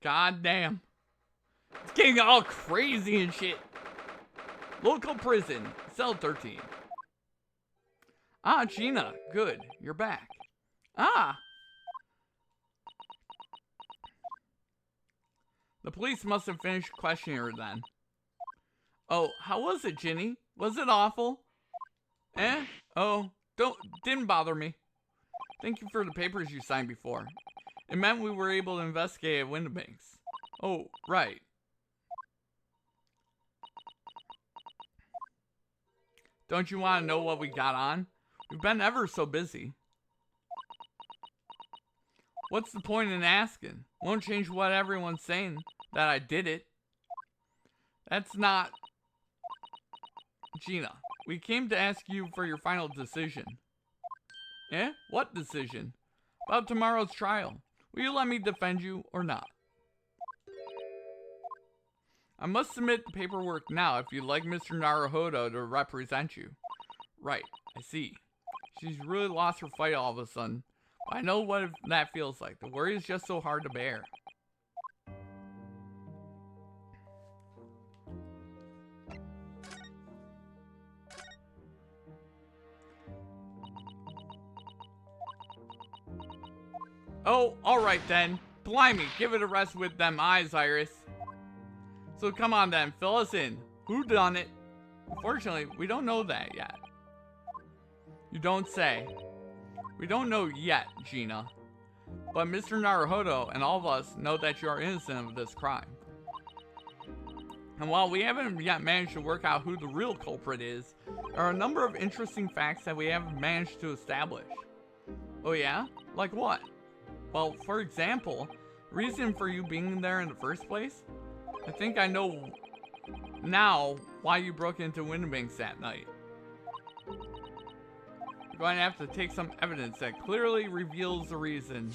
God damn. It's getting all crazy and shit. Local prison, cell 13. Ah, Gina, good. You're back. Ah! The police must have finished questioning her then. Oh, how was it, Ginny? Was it awful? Eh? Oh, didn't bother me. Thank you for the papers you signed before. It meant we were able to investigate at Windibanks. Oh, right. Don't you want to know what we got on? We've been ever so busy. What's the point in asking? Won't change what everyone's saying, that I did it. That's not... Gina, we came to ask you for your final decision. Eh? What decision? About tomorrow's trial. Will you let me defend you or not? I must submit the paperwork now if you'd like Mr. Naruhodo to represent you. Right, I see. She's really lost her fight all of a sudden. I know what that feels like. The worry is just so hard to bear. Oh, alright then. Blimey, give it a rest with them eyes, Iris. So come on then, fill us in. Who done it? Unfortunately, we don't know that yet. You don't say. We don't know yet, Gina. But Mr. Naruhodo and all of us know that you are innocent of this crime. And while we haven't yet managed to work out who the real culprit is, there are a number of interesting facts that we haven't managed to establish. Oh yeah? Like what? Well, for example, the reason for you being there in the first place? I think I know now why you broke into Windibanks that night. You're going to have to take some evidence that clearly reveals the reason.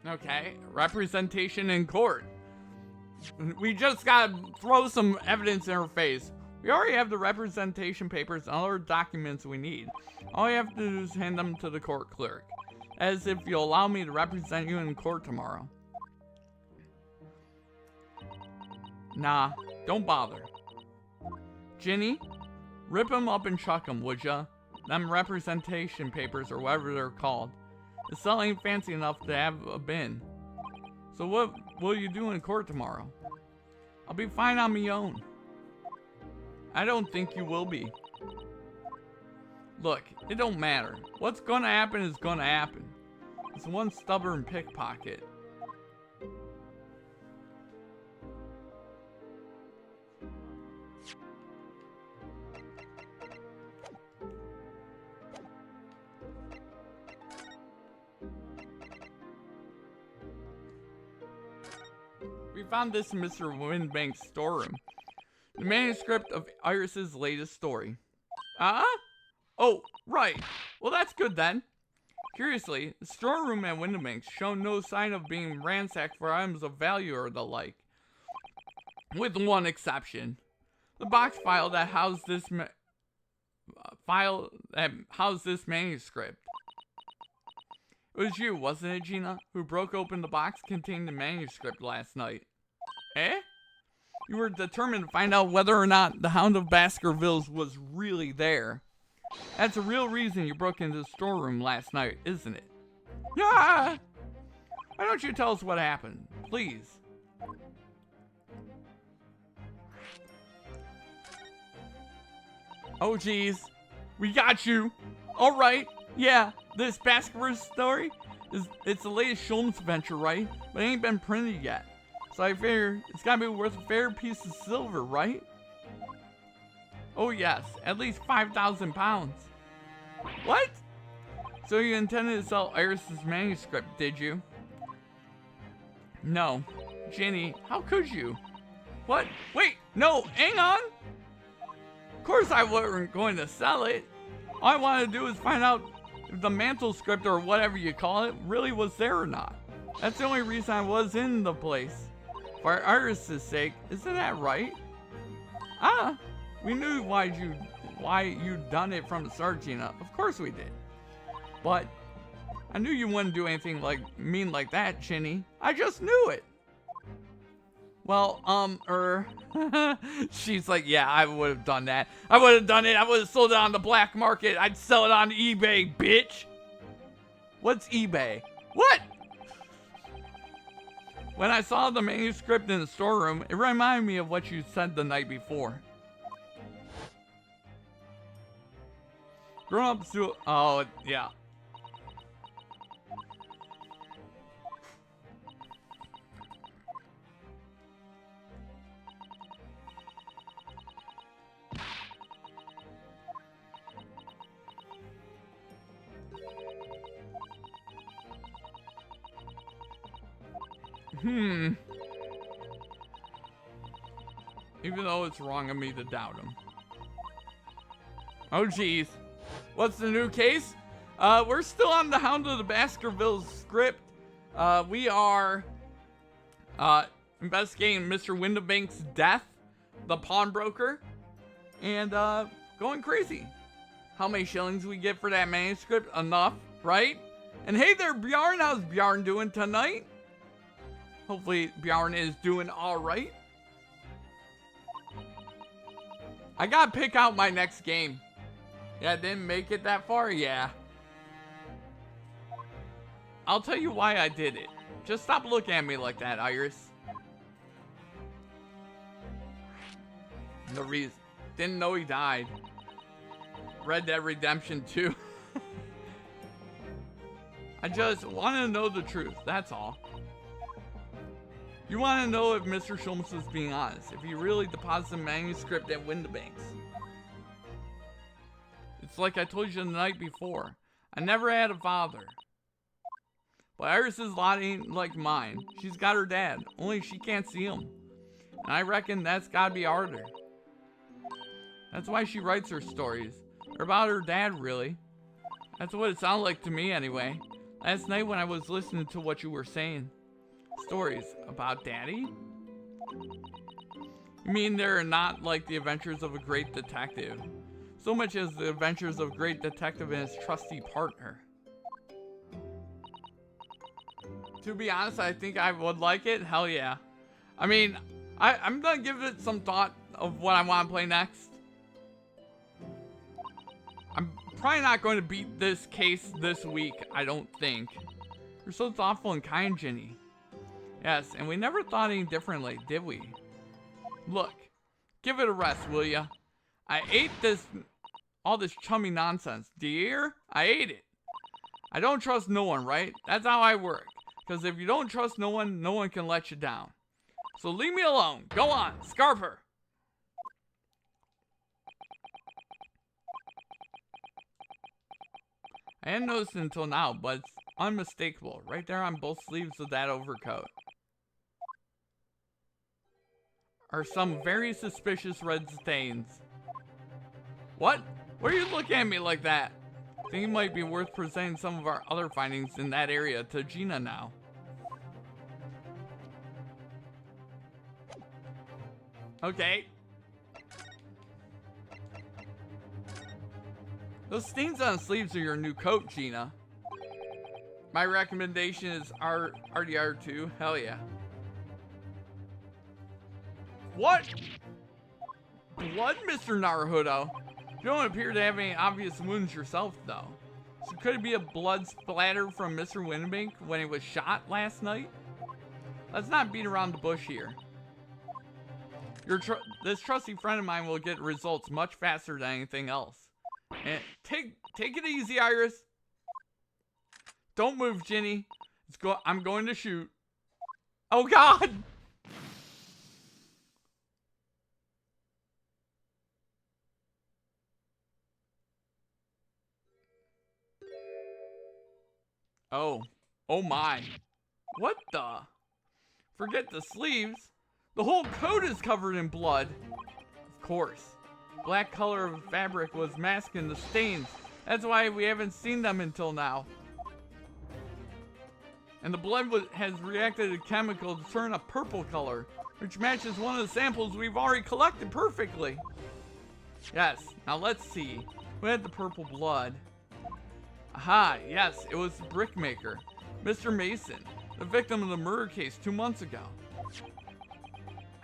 Okay, representation in court. We just gotta throw some evidence in her face. We already have the representation papers and other documents we need. All we have to do is hand them to the court clerk. As if you'll allow me to represent you in court tomorrow. Nah, don't bother. Ginny, rip them up and chuck them, would ya? Them representation papers or whatever they're called. The cell ain't fancy enough to have a bin. So what will you do in court tomorrow? I'll be fine on my own. I don't think you will be. Look, it don't matter. What's gonna happen is gonna happen. It's one stubborn pickpocket. We found this in Mr. Windbank's storeroom. The manuscript of Iris's latest story. Oh, right. Well, that's good then. Curiously, the storeroom at Windbank's showed no sign of being ransacked for items of value or the like. With one exception. The box file that housed this manuscript. It was you, wasn't it, Gina, who broke open the box containing the manuscript last night? Eh? You were determined to find out whether or not the Hound of Baskervilles was really there. That's the real reason you broke into the storeroom last night, isn't it? Yeah! Why don't you tell us what happened, please? Oh, geez. We got you. All right. Yeah, this Baskervilles story, it's the latest Sholmes venture, right? But it ain't been printed yet. So I figure it's gotta be worth a fair piece of silver, right? Oh yes, at least 5,000 pounds. What? So you intended to sell Iris's manuscript, did you? No. Ginny, how could you? What? Wait, no, hang on! Of course I wasn't going to sell it. All I wanted to do was find out if the mantle script, or whatever you call it, really was there or not. That's the only reason I was in the place. For Iris's sake, isn't that right? We knew why you'd done it from the start, Gina. Of course we did. But I knew you wouldn't do anything mean like that, Ginny. I just knew it. Well, she's like, yeah, I would have done that. I would have done it. I would have sold it on the black market. I'd sell it on eBay, bitch. What's eBay? What? When I saw the manuscript in the storeroom, it reminded me of what you said the night before. Grown up oh, yeah. Even though it's wrong of me to doubt him. Oh, geez. What's the new case? We're still on the Hound of the Baskervilles script. We are investigating Mr. Windbank's death, the pawnbroker, and going crazy. How many shillings we get for that manuscript? Enough, right? And hey there, Bjarn. How's Bjarn doing tonight? Hopefully Bjarn is doing alright. I gotta pick out my next game. Yeah, didn't make it that far? Yeah. I'll tell you why I did it. Just stop looking at me like that, Iris. The reason. Didn't know he died. Red Dead Redemption 2. I just wanted to know the truth, that's all. You want to know if Mr. Sholmes was being honest, if he really deposited the manuscript at Windbank's. It's like I told you the night before. I never had a father. But Iris's lot ain't like mine. She's got her dad, only she can't see him. And I reckon that's gotta be harder. That's why she writes her stories. They're about her dad, really. That's what it sounded like to me, anyway. Last night when I was listening to what you were saying. Stories about Daddy? You mean they're not like the adventures of a great detective, so much as the adventures of a great detective and his trusty partner? To be honest, I think I would like it. Hell yeah. I mean, I'm gonna give it some thought of what I want to play next. I'm probably not going to beat this case this week, I don't think. You're so thoughtful and kind, Ginny. Yes, and we never thought any differently, did we? Look, give it a rest, will ya? I ate all this chummy nonsense. Do you hear? I ate it. I don't trust no one, right? That's how I work. Because if you don't trust no one can let you down. So leave me alone. Go on, scarf her. I hadn't noticed it until now, but it's unmistakable. Right there on both sleeves of that overcoat are some very suspicious red stains. What? Why are you looking at me like that? I think it might be worth presenting some of our other findings in that area to Gina now. Okay. Those stains on the sleeves are your new coat, Gina. My recommendation is RDR2. Hell yeah. What? Blood, Mr. Naruhodo? You don't appear to have any obvious wounds yourself, though. So could it be a blood splatter from Mr. Winnebank when he was shot last night? Let's not beat around the bush here. This trusty friend of mine will get results much faster than anything else. And take it easy, Iris. Don't move, Ginny. I'm going to shoot. Oh, God! Oh. Oh, my. What the? Forget the sleeves. The whole coat is covered in blood. Of course. Black color of fabric was masking the stains. That's why we haven't seen them until now. And the blood has reacted to chemical to turn a purple color, which matches one of the samples we've already collected perfectly. Yes, now let's see. Who had the purple blood? Aha, yes, it was the brickmaker, Mr. Mason, the victim of the murder case 2 months ago.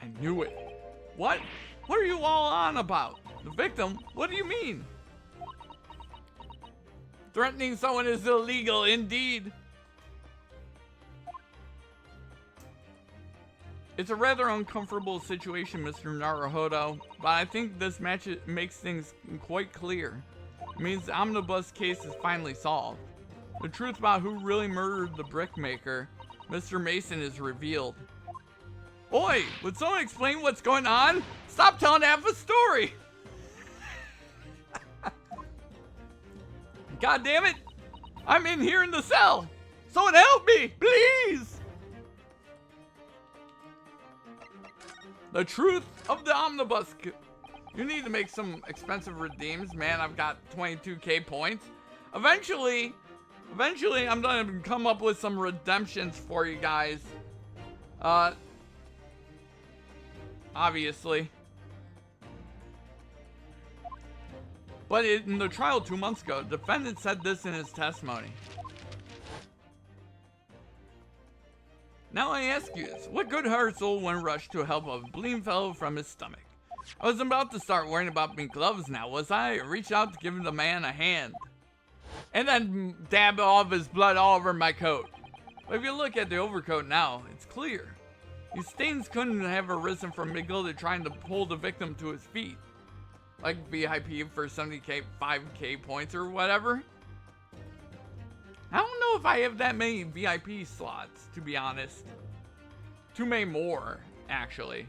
I knew it. What? What are you all on about? The victim? What do you mean? Threatening someone is illegal, indeed. It's a rather uncomfortable situation, Mr. Naruhodo, but I think this match makes things quite clear. It means the omnibus case is finally solved. The truth about who really murdered the brickmaker, Mr. Mason, is revealed. Oi, would someone explain what's going on? Stop telling half a story! God damn it! I'm in here in the cell! Someone help me, please! The truth of the omnibus. You need to make some expensive redeems, man. I've got 22k points. Eventually, I'm gonna come up with some redemptions for you guys. Obviously. But in the trial 2 months ago, the defendant said this in his testimony. Now I ask you this, what good-hearted soul wouldn't rush to help a bleeding fellow from his stomach? I was about to start worrying about me gloves now, was I? I reached out to give the man a hand. And then dab all of his blood all over my coat. But if you look at the overcoat now, it's clear. These stains couldn't have arisen from McGilda trying to pull the victim to his feet. Like VIP for 70k, 5k points or whatever. I don't know if I have that many VIP slots, to be honest. Too many more, actually.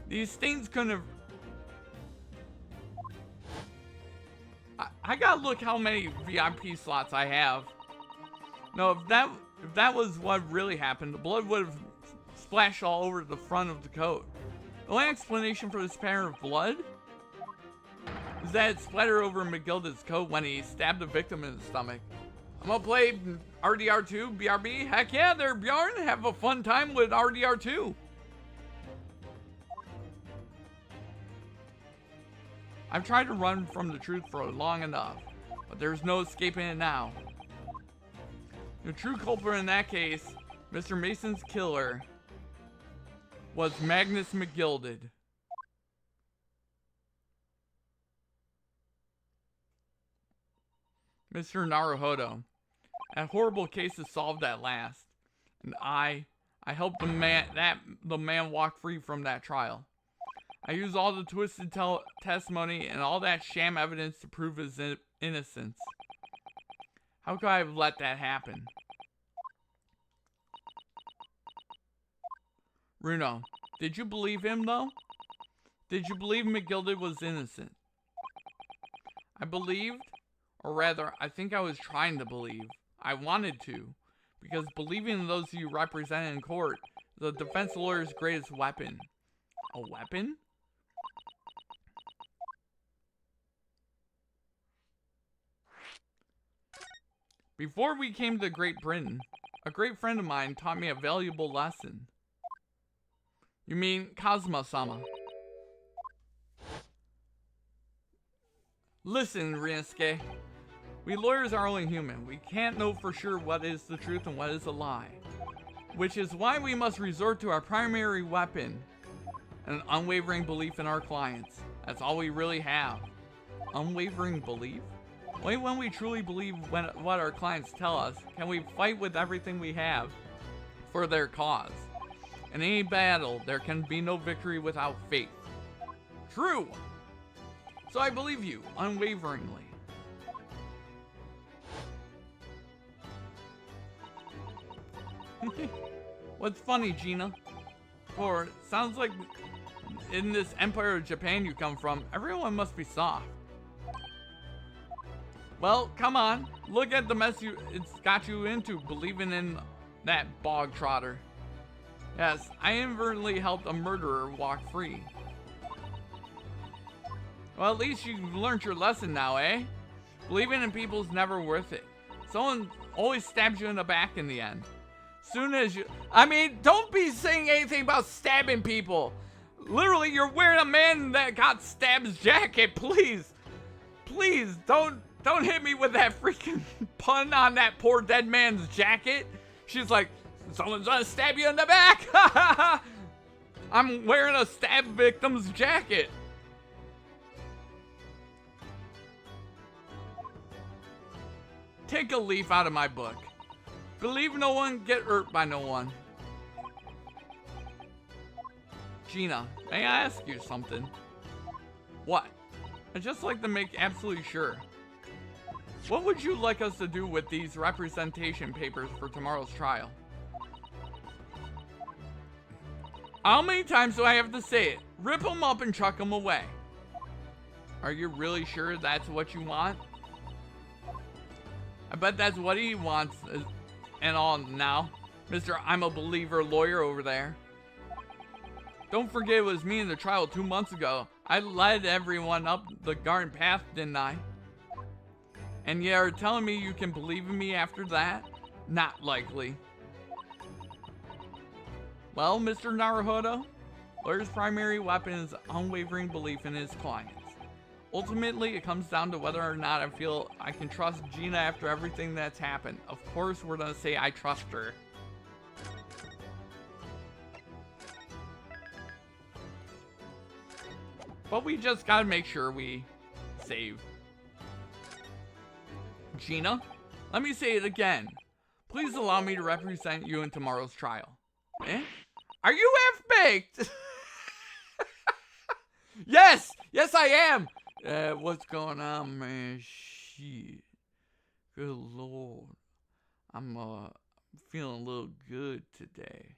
These stains couldn't have... I gotta look how many VIP slots I have. No, if that was what really happened, the blood would have splashed all over the front of the coat. The only explanation for this pattern of blood is that it splattered over McGilda's coat when he stabbed the victim in the stomach. I'm gonna play RDR2, BRB. Heck yeah there, Bjorn. Have a fun time with RDR2. I've tried to run from the truth for long enough, but there's no escaping it now. The true culprit in that case, Mr. Mason's killer, was Magnus McGilded. Mr. Naruhodo, that horrible case is solved at last, and I helped the man walk free from that trial. I used all the twisted testimony and all that sham evidence to prove his innocence. How could I have let that happen? Runo, did you believe him though? Did you believe McGilded was innocent? I believed, or rather, I think I was trying to believe. I wanted to, because believing in those you represent in court is the defense lawyer's greatest weapon. A weapon? Before we came to Great Britain, a great friend of mine taught me a valuable lesson. You mean Kazuma-sama? Listen, Rinsuke. We lawyers are only human. We can't know for sure what is the truth and what is a lie. Which is why we must resort to our primary weapon, an unwavering belief in our clients. That's all we really have. Unwavering belief? Only when we truly believe what our clients tell us can we fight with everything we have for their cause. In any battle, there can be no victory without faith. True! So I believe you, unwaveringly. What's funny, Gina? Or, sounds like in this Empire of Japan you come from, everyone must be soft. Well, come on. Look at the mess it's got you into, believing in that bog trotter. Yes, I inadvertently helped a murderer walk free. Well, at least you've learned your lesson now, eh? Believing in people's never worth it. Someone always stabs you in the back in the end. Soon as you... I mean, don't be saying anything about stabbing people. Literally, you're wearing a man that got stabbed's jacket. Please. Please, don't hit me with that freaking pun on that poor dead man's jacket. She's like, someone's gonna stab you in the back. I'm wearing a stab victim's jacket. Take a leaf out of my book. Believe no one, get hurt by no one. Gina, may I ask you something? What? I'd just like to make absolutely sure. What would you like us to do with these representation papers for tomorrow's trial? How many times do I have to say it? Rip them up and chuck them away. Are you really sure that's what you want? I bet that's what he wants and all now. Mr. I'm a believer lawyer over there. Don't forget it was me in the trial 2 months ago. I led everyone up the garden path, didn't I? And you're telling me you can believe in me after that? Not likely. Well, Mr. Naruhodo, lawyer's primary weapon is unwavering belief in his clients. Ultimately, it comes down to whether or not I feel I can trust Gina after everything that's happened. Of course, we're gonna say I trust her. But we just gotta make sure we save. Gina, let me say it again. Please allow me to represent you in tomorrow's trial. Eh? Are you half-baked? Yes! Yes, I am! What's going on, man? Shit. Good Lord. I'm feeling a little good today.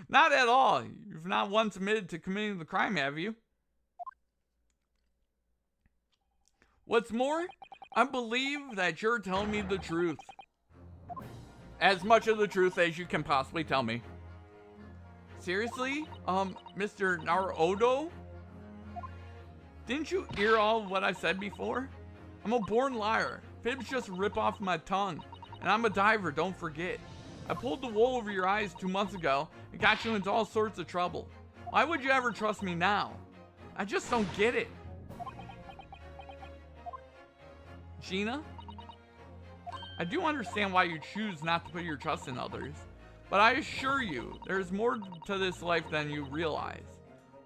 Not at all. You've not once admitted to committing the crime, have you? What's more, I believe that you're telling me the truth. As much of the truth as you can possibly tell me. Seriously? Mr. Naruhodo? Didn't you hear all of what I said before? I'm a born liar. Fibs just rip off my tongue. And I'm a diver, don't forget. I pulled the wool over your eyes 2 months ago and got you into all sorts of trouble. Why would you ever trust me now? I just don't get it. Gina? I do understand why you choose not to put your trust in others, but I assure you, there's more to this life than you realize.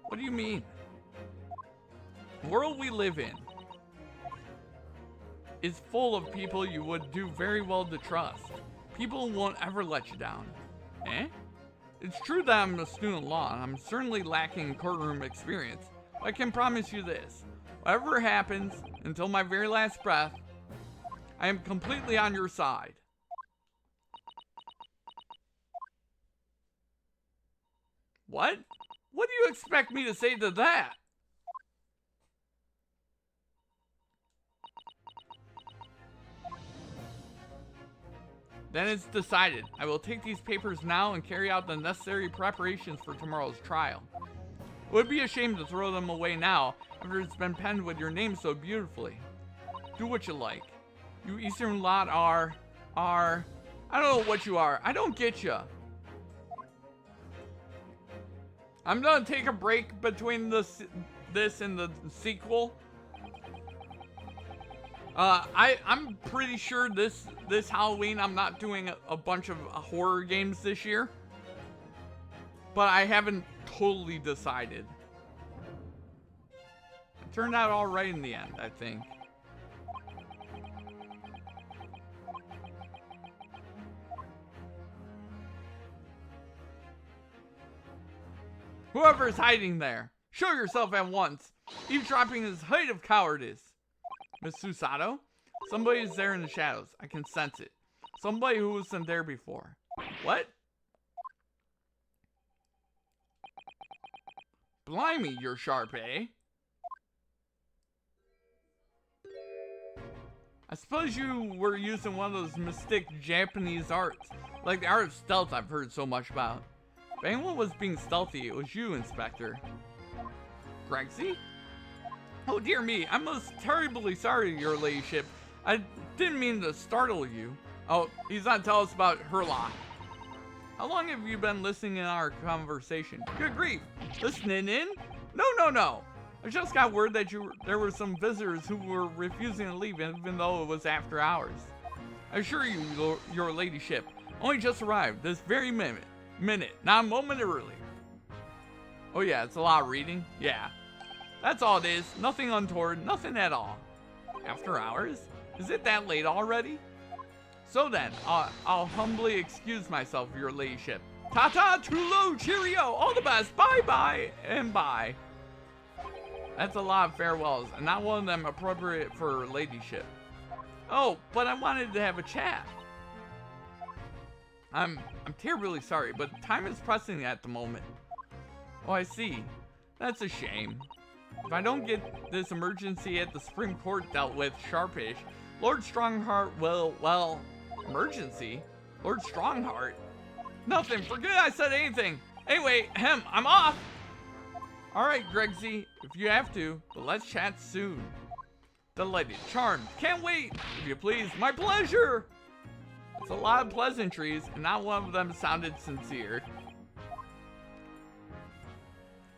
What do you mean? The world we live in is full of people you would do very well to trust. People who won't ever let you down. Eh? It's true that I'm a student of law, and I'm certainly lacking courtroom experience, but I can promise you this. Whatever happens, until my very last breath, I am completely on your side. What? What do you expect me to say to that? Then it's decided. I will take these papers now and carry out the necessary preparations for tomorrow's trial. It would be a shame to throw them away now after it's been penned with your name so beautifully. Do what you like. You Eastern lot are, I don't know what you are. I don't get you. I'm gonna take a break between this and the sequel. I'm pretty sure this Halloween I'm not doing a bunch of horror games this year. But I haven't totally decided. It turned out all right in the end, I think. Whoever's hiding there, show yourself at once. Eavesdropping is the height of cowardice. Miss Susato? Somebody is there in the shadows. I can sense it. Somebody who wasn't there before. What? Blimey, you're sharp, eh? I suppose you were using one of those mystic Japanese arts, like the art of stealth I've heard so much about. If anyone was being stealthy, it was you, Inspector. Gregsy? Oh dear me, I'm most terribly sorry, your ladyship. I didn't mean to startle you. Oh, he's not telling us about Herlock. How long have you been listening in our conversation? Good grief, listening in? No. I just got word that there were some visitors who were refusing to leave even though it was after hours. I assure you, your ladyship, only just arrived this very minute, not a moment early. Oh yeah, it's a lot of reading. Yeah. That's all it is. Nothing untoward, nothing at all. After hours? Is it that late already? So then, I'll humbly excuse myself, your ladyship. Ta-ta, toodaloo, cheerio, all the best, bye-bye, and bye. That's a lot of farewells, and not one of them appropriate for ladyship. Oh, but I wanted to have a chat. I'm terribly sorry, but time is pressing at the moment. Oh, I see. That's a shame. If I don't get this emergency at the Supreme Court dealt with sharpish, Lord Strongheart will, well, emergency? Lord Strongheart? Nothing, forget I said anything. Anyway, I'm off. Alright, Gregsy, if you have to, but let's chat soon. Delighted, charmed, can't wait. If you please, my pleasure. It's a lot of pleasantries, and not one of them sounded sincere.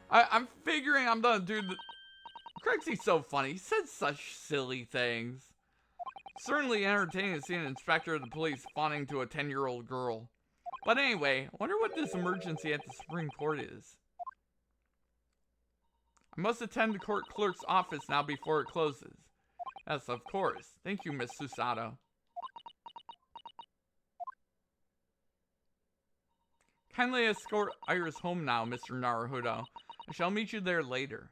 I'm figuring I'm gonna do the... Gregsy's so funny. He says such silly things. Certainly entertaining to see an inspector of the police fawning to a 10-year-old girl. But anyway, I wonder what this emergency at the Supreme Court is. I must attend the court clerk's office now before it closes. Yes, of course. Thank you, Miss Susato. Kindly escort Iris home now, Mr. Naruhodo. I shall meet you there later.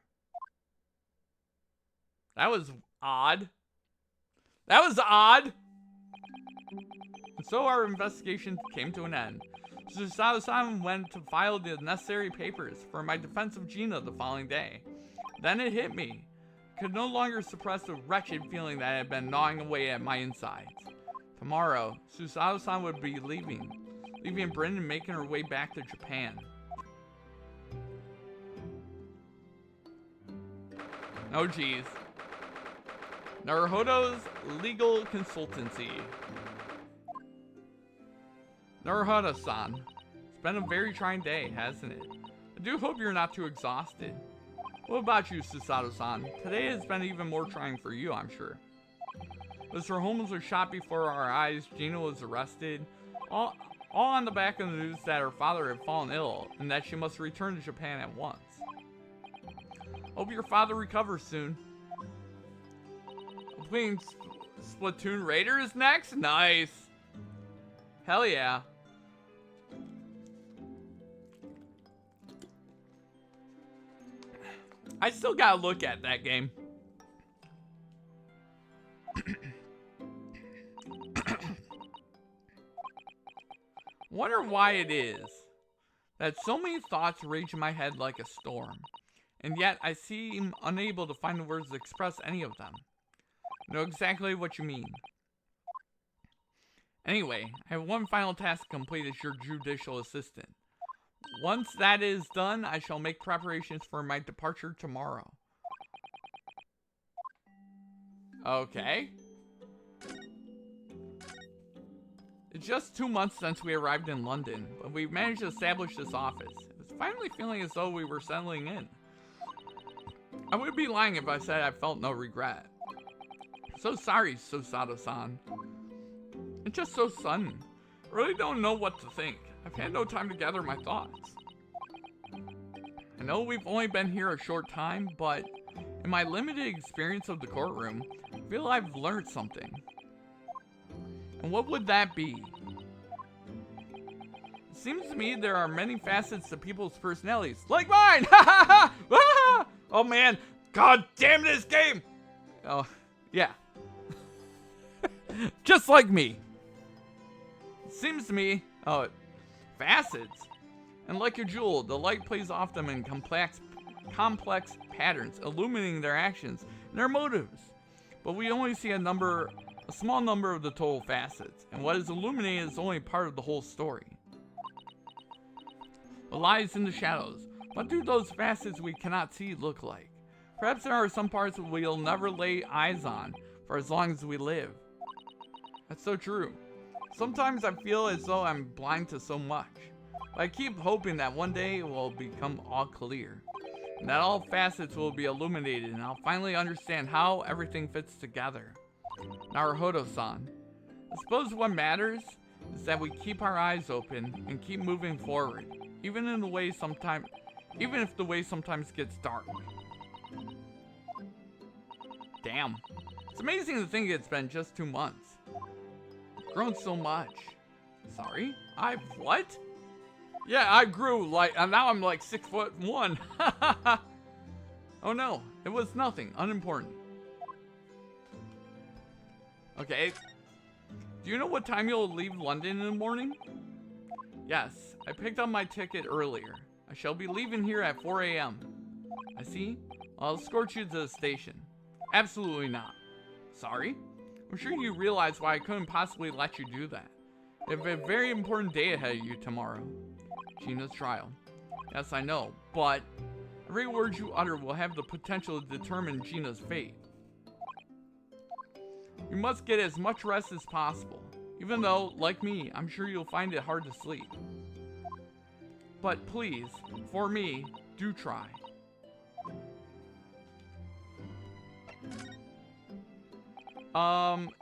That was odd. That was odd! And so our investigation came to an end. Susato-san went to file the necessary papers for my defense of Gina the following day. Then it hit me. I could no longer suppress the wretched feeling that had been gnawing away at my insides. Tomorrow, Susato-san would be leaving Britain and making her way back to Japan. Oh geez. Naruhodo's Legal Consultancy. Naruhodo-san, it's been a very trying day, hasn't it? I do hope you're not too exhausted. What about you, Susato-san? Today has been even more trying for you, I'm sure. Mr. Holmes was shot before our eyes, Gina was arrested, all on the back of the news that her father had fallen ill and that she must return to Japan at once. Hope your father recovers soon. Playing Splatoon Raiders next? Nice. Hell yeah. I still gotta look at that game. Wonder why it is that so many thoughts rage in my head like a storm, and yet I seem unable to find the words to express any of them. I know exactly what you mean. Anyway, I have one final task to complete as your judicial assistant. Once that is done, I shall make preparations for my departure tomorrow. Okay. It's just 2 months since we arrived in London, but we've managed to establish this office. It's finally feeling as though we were settling in. I would be lying if I said I felt no regret. So sorry, Susato-san. It's just so sudden. I really don't know what to think. I've had no time to gather my thoughts. I know we've only been here a short time, but in my limited experience of the courtroom, I feel I've learned something. And what would that be? It seems to me there are many facets to people's personalities, like mine! Oh man, god damn this game! Oh, yeah. Just like me. It seems to me, facets. And like a jewel, the light plays off them in complex patterns, illuminating their actions and their motives. But we only see a small number of the total facets, and what is illuminated is only part of the whole story. What lies in the shadows? What do those facets we cannot see look like? Perhaps there are some parts we'll never lay eyes on for as long as we live. That's so true. Sometimes I feel as though I'm blind to so much, but I keep hoping that one day it will become all clear, and that all facets will be illuminated, and I'll finally understand how everything fits together. Naruhodo-san, I suppose what matters is that we keep our eyes open and keep moving forward, even if the way sometimes gets dark. Damn. It's amazing to think it's been just 2 months. I've grown so much. Sorry? What? Yeah, I grew and now I'm like 6'1". Oh no, it was nothing, unimportant. Okay. Do you know what time you'll leave London in the morning? Yes, I picked up my ticket earlier. I shall be leaving here at 4 a.m. I see. I'll escort you to the station. Absolutely not. Sorry? I'm sure you realize why I couldn't possibly let you do that. You have a very important day ahead of you tomorrow. Gina's trial. Yes, I know, but every word you utter will have the potential to determine Gina's fate. You must get as much rest as possible, even though, like me, I'm sure you'll find it hard to sleep. But please, for me, do try.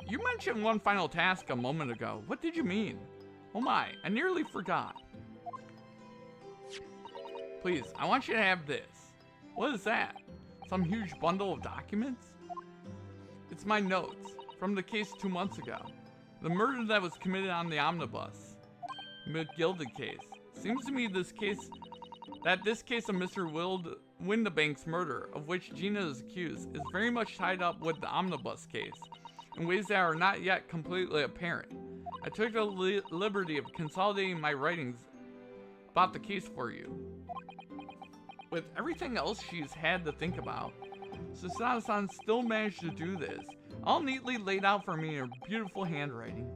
You mentioned one final task a moment ago. What did you mean? Oh my, I nearly forgot. Please, I want you to have this. What is that? Some huge bundle of documents? It's my notes from the case 2 months ago. The murder that was committed on the omnibus. McGilded case. Seems to me this case of Mr. Windabank's murder, of which Gina is accused, is very much tied up with the omnibus case, in ways that are not yet completely apparent. I took the liberty of consolidating my writings about the case for you. With everything else she's had to think about, Susato-san still managed to do this, all neatly laid out for me in her beautiful handwriting.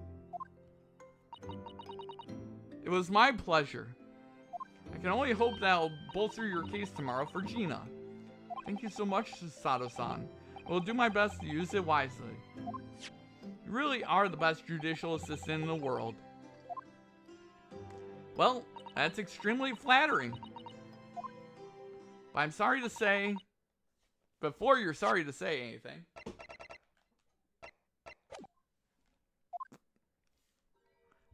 It was my pleasure. I can only hope that I'll bolster your case tomorrow for Gina. Thank you so much, Susato-san. I will do my best to use it wisely. You really are the best judicial assistant in the world. Well, that's extremely flattering. But I'm sorry to say, before you're sorry to say anything.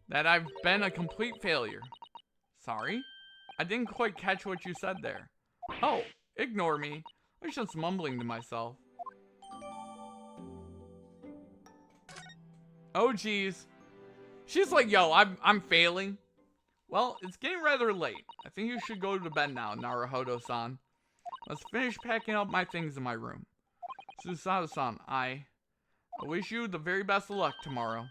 That I've been a complete failure. Sorry? I didn't quite catch what you said there. Oh, ignore me. I was just mumbling to myself. Oh, geez. She's like, yo, I'm failing. Well, it's getting rather late. I think you should go to bed now, Naruhodo-san. Let's finish packing up my things in my room. Susato-san, I wish you the very best of luck tomorrow.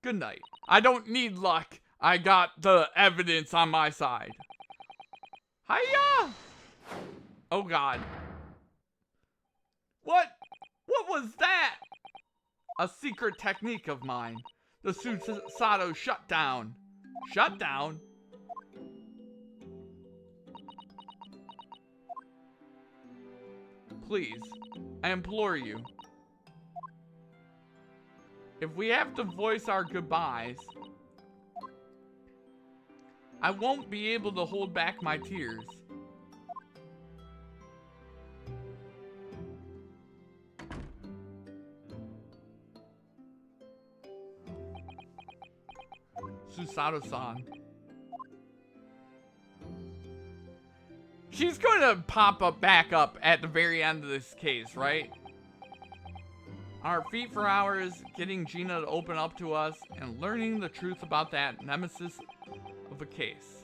Good night. I don't need luck. I got the evidence on my side. Hiya! Oh, God. What? What was that? A secret technique of mine. The Susato shutdown. Shutdown? Please, I implore you. If we have to voice our goodbyes, I won't be able to hold back my tears. Susato-san. She's going to pop up back up at the very end of this case, right? On our feet for hours, getting Gina to open up to us, and learning the truth about that nemesis of a case.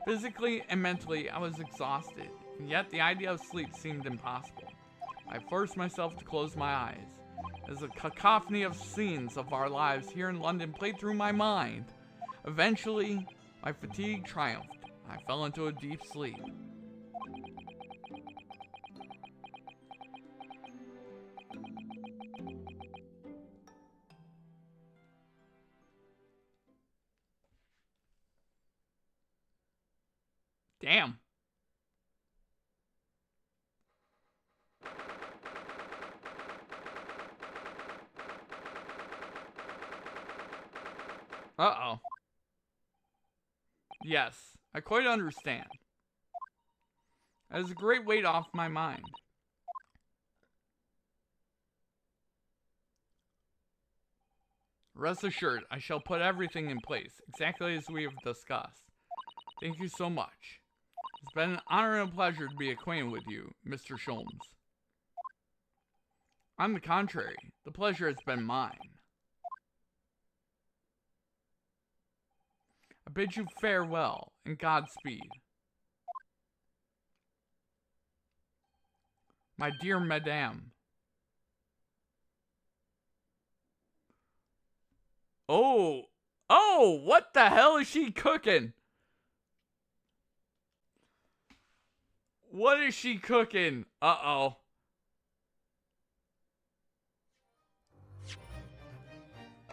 Physically and mentally, I was exhausted, and yet the idea of sleep seemed impossible. I forced myself to close my eyes, as a cacophony of scenes of our lives here in London played through my mind. Eventually, my fatigue triumphed. I fell into a deep sleep. Damn. Uh-oh. Yes, I quite understand. That is a great weight off my mind. Rest assured, I shall put everything in place, exactly as we have discussed. Thank you so much. It's been an honor and a pleasure to be acquainted with you, Mr. Sholmes. On the contrary, the pleasure has been mine. I bid you farewell and Godspeed. My dear Madame. Oh, what the hell is she cooking? What is she cooking? Uh-oh.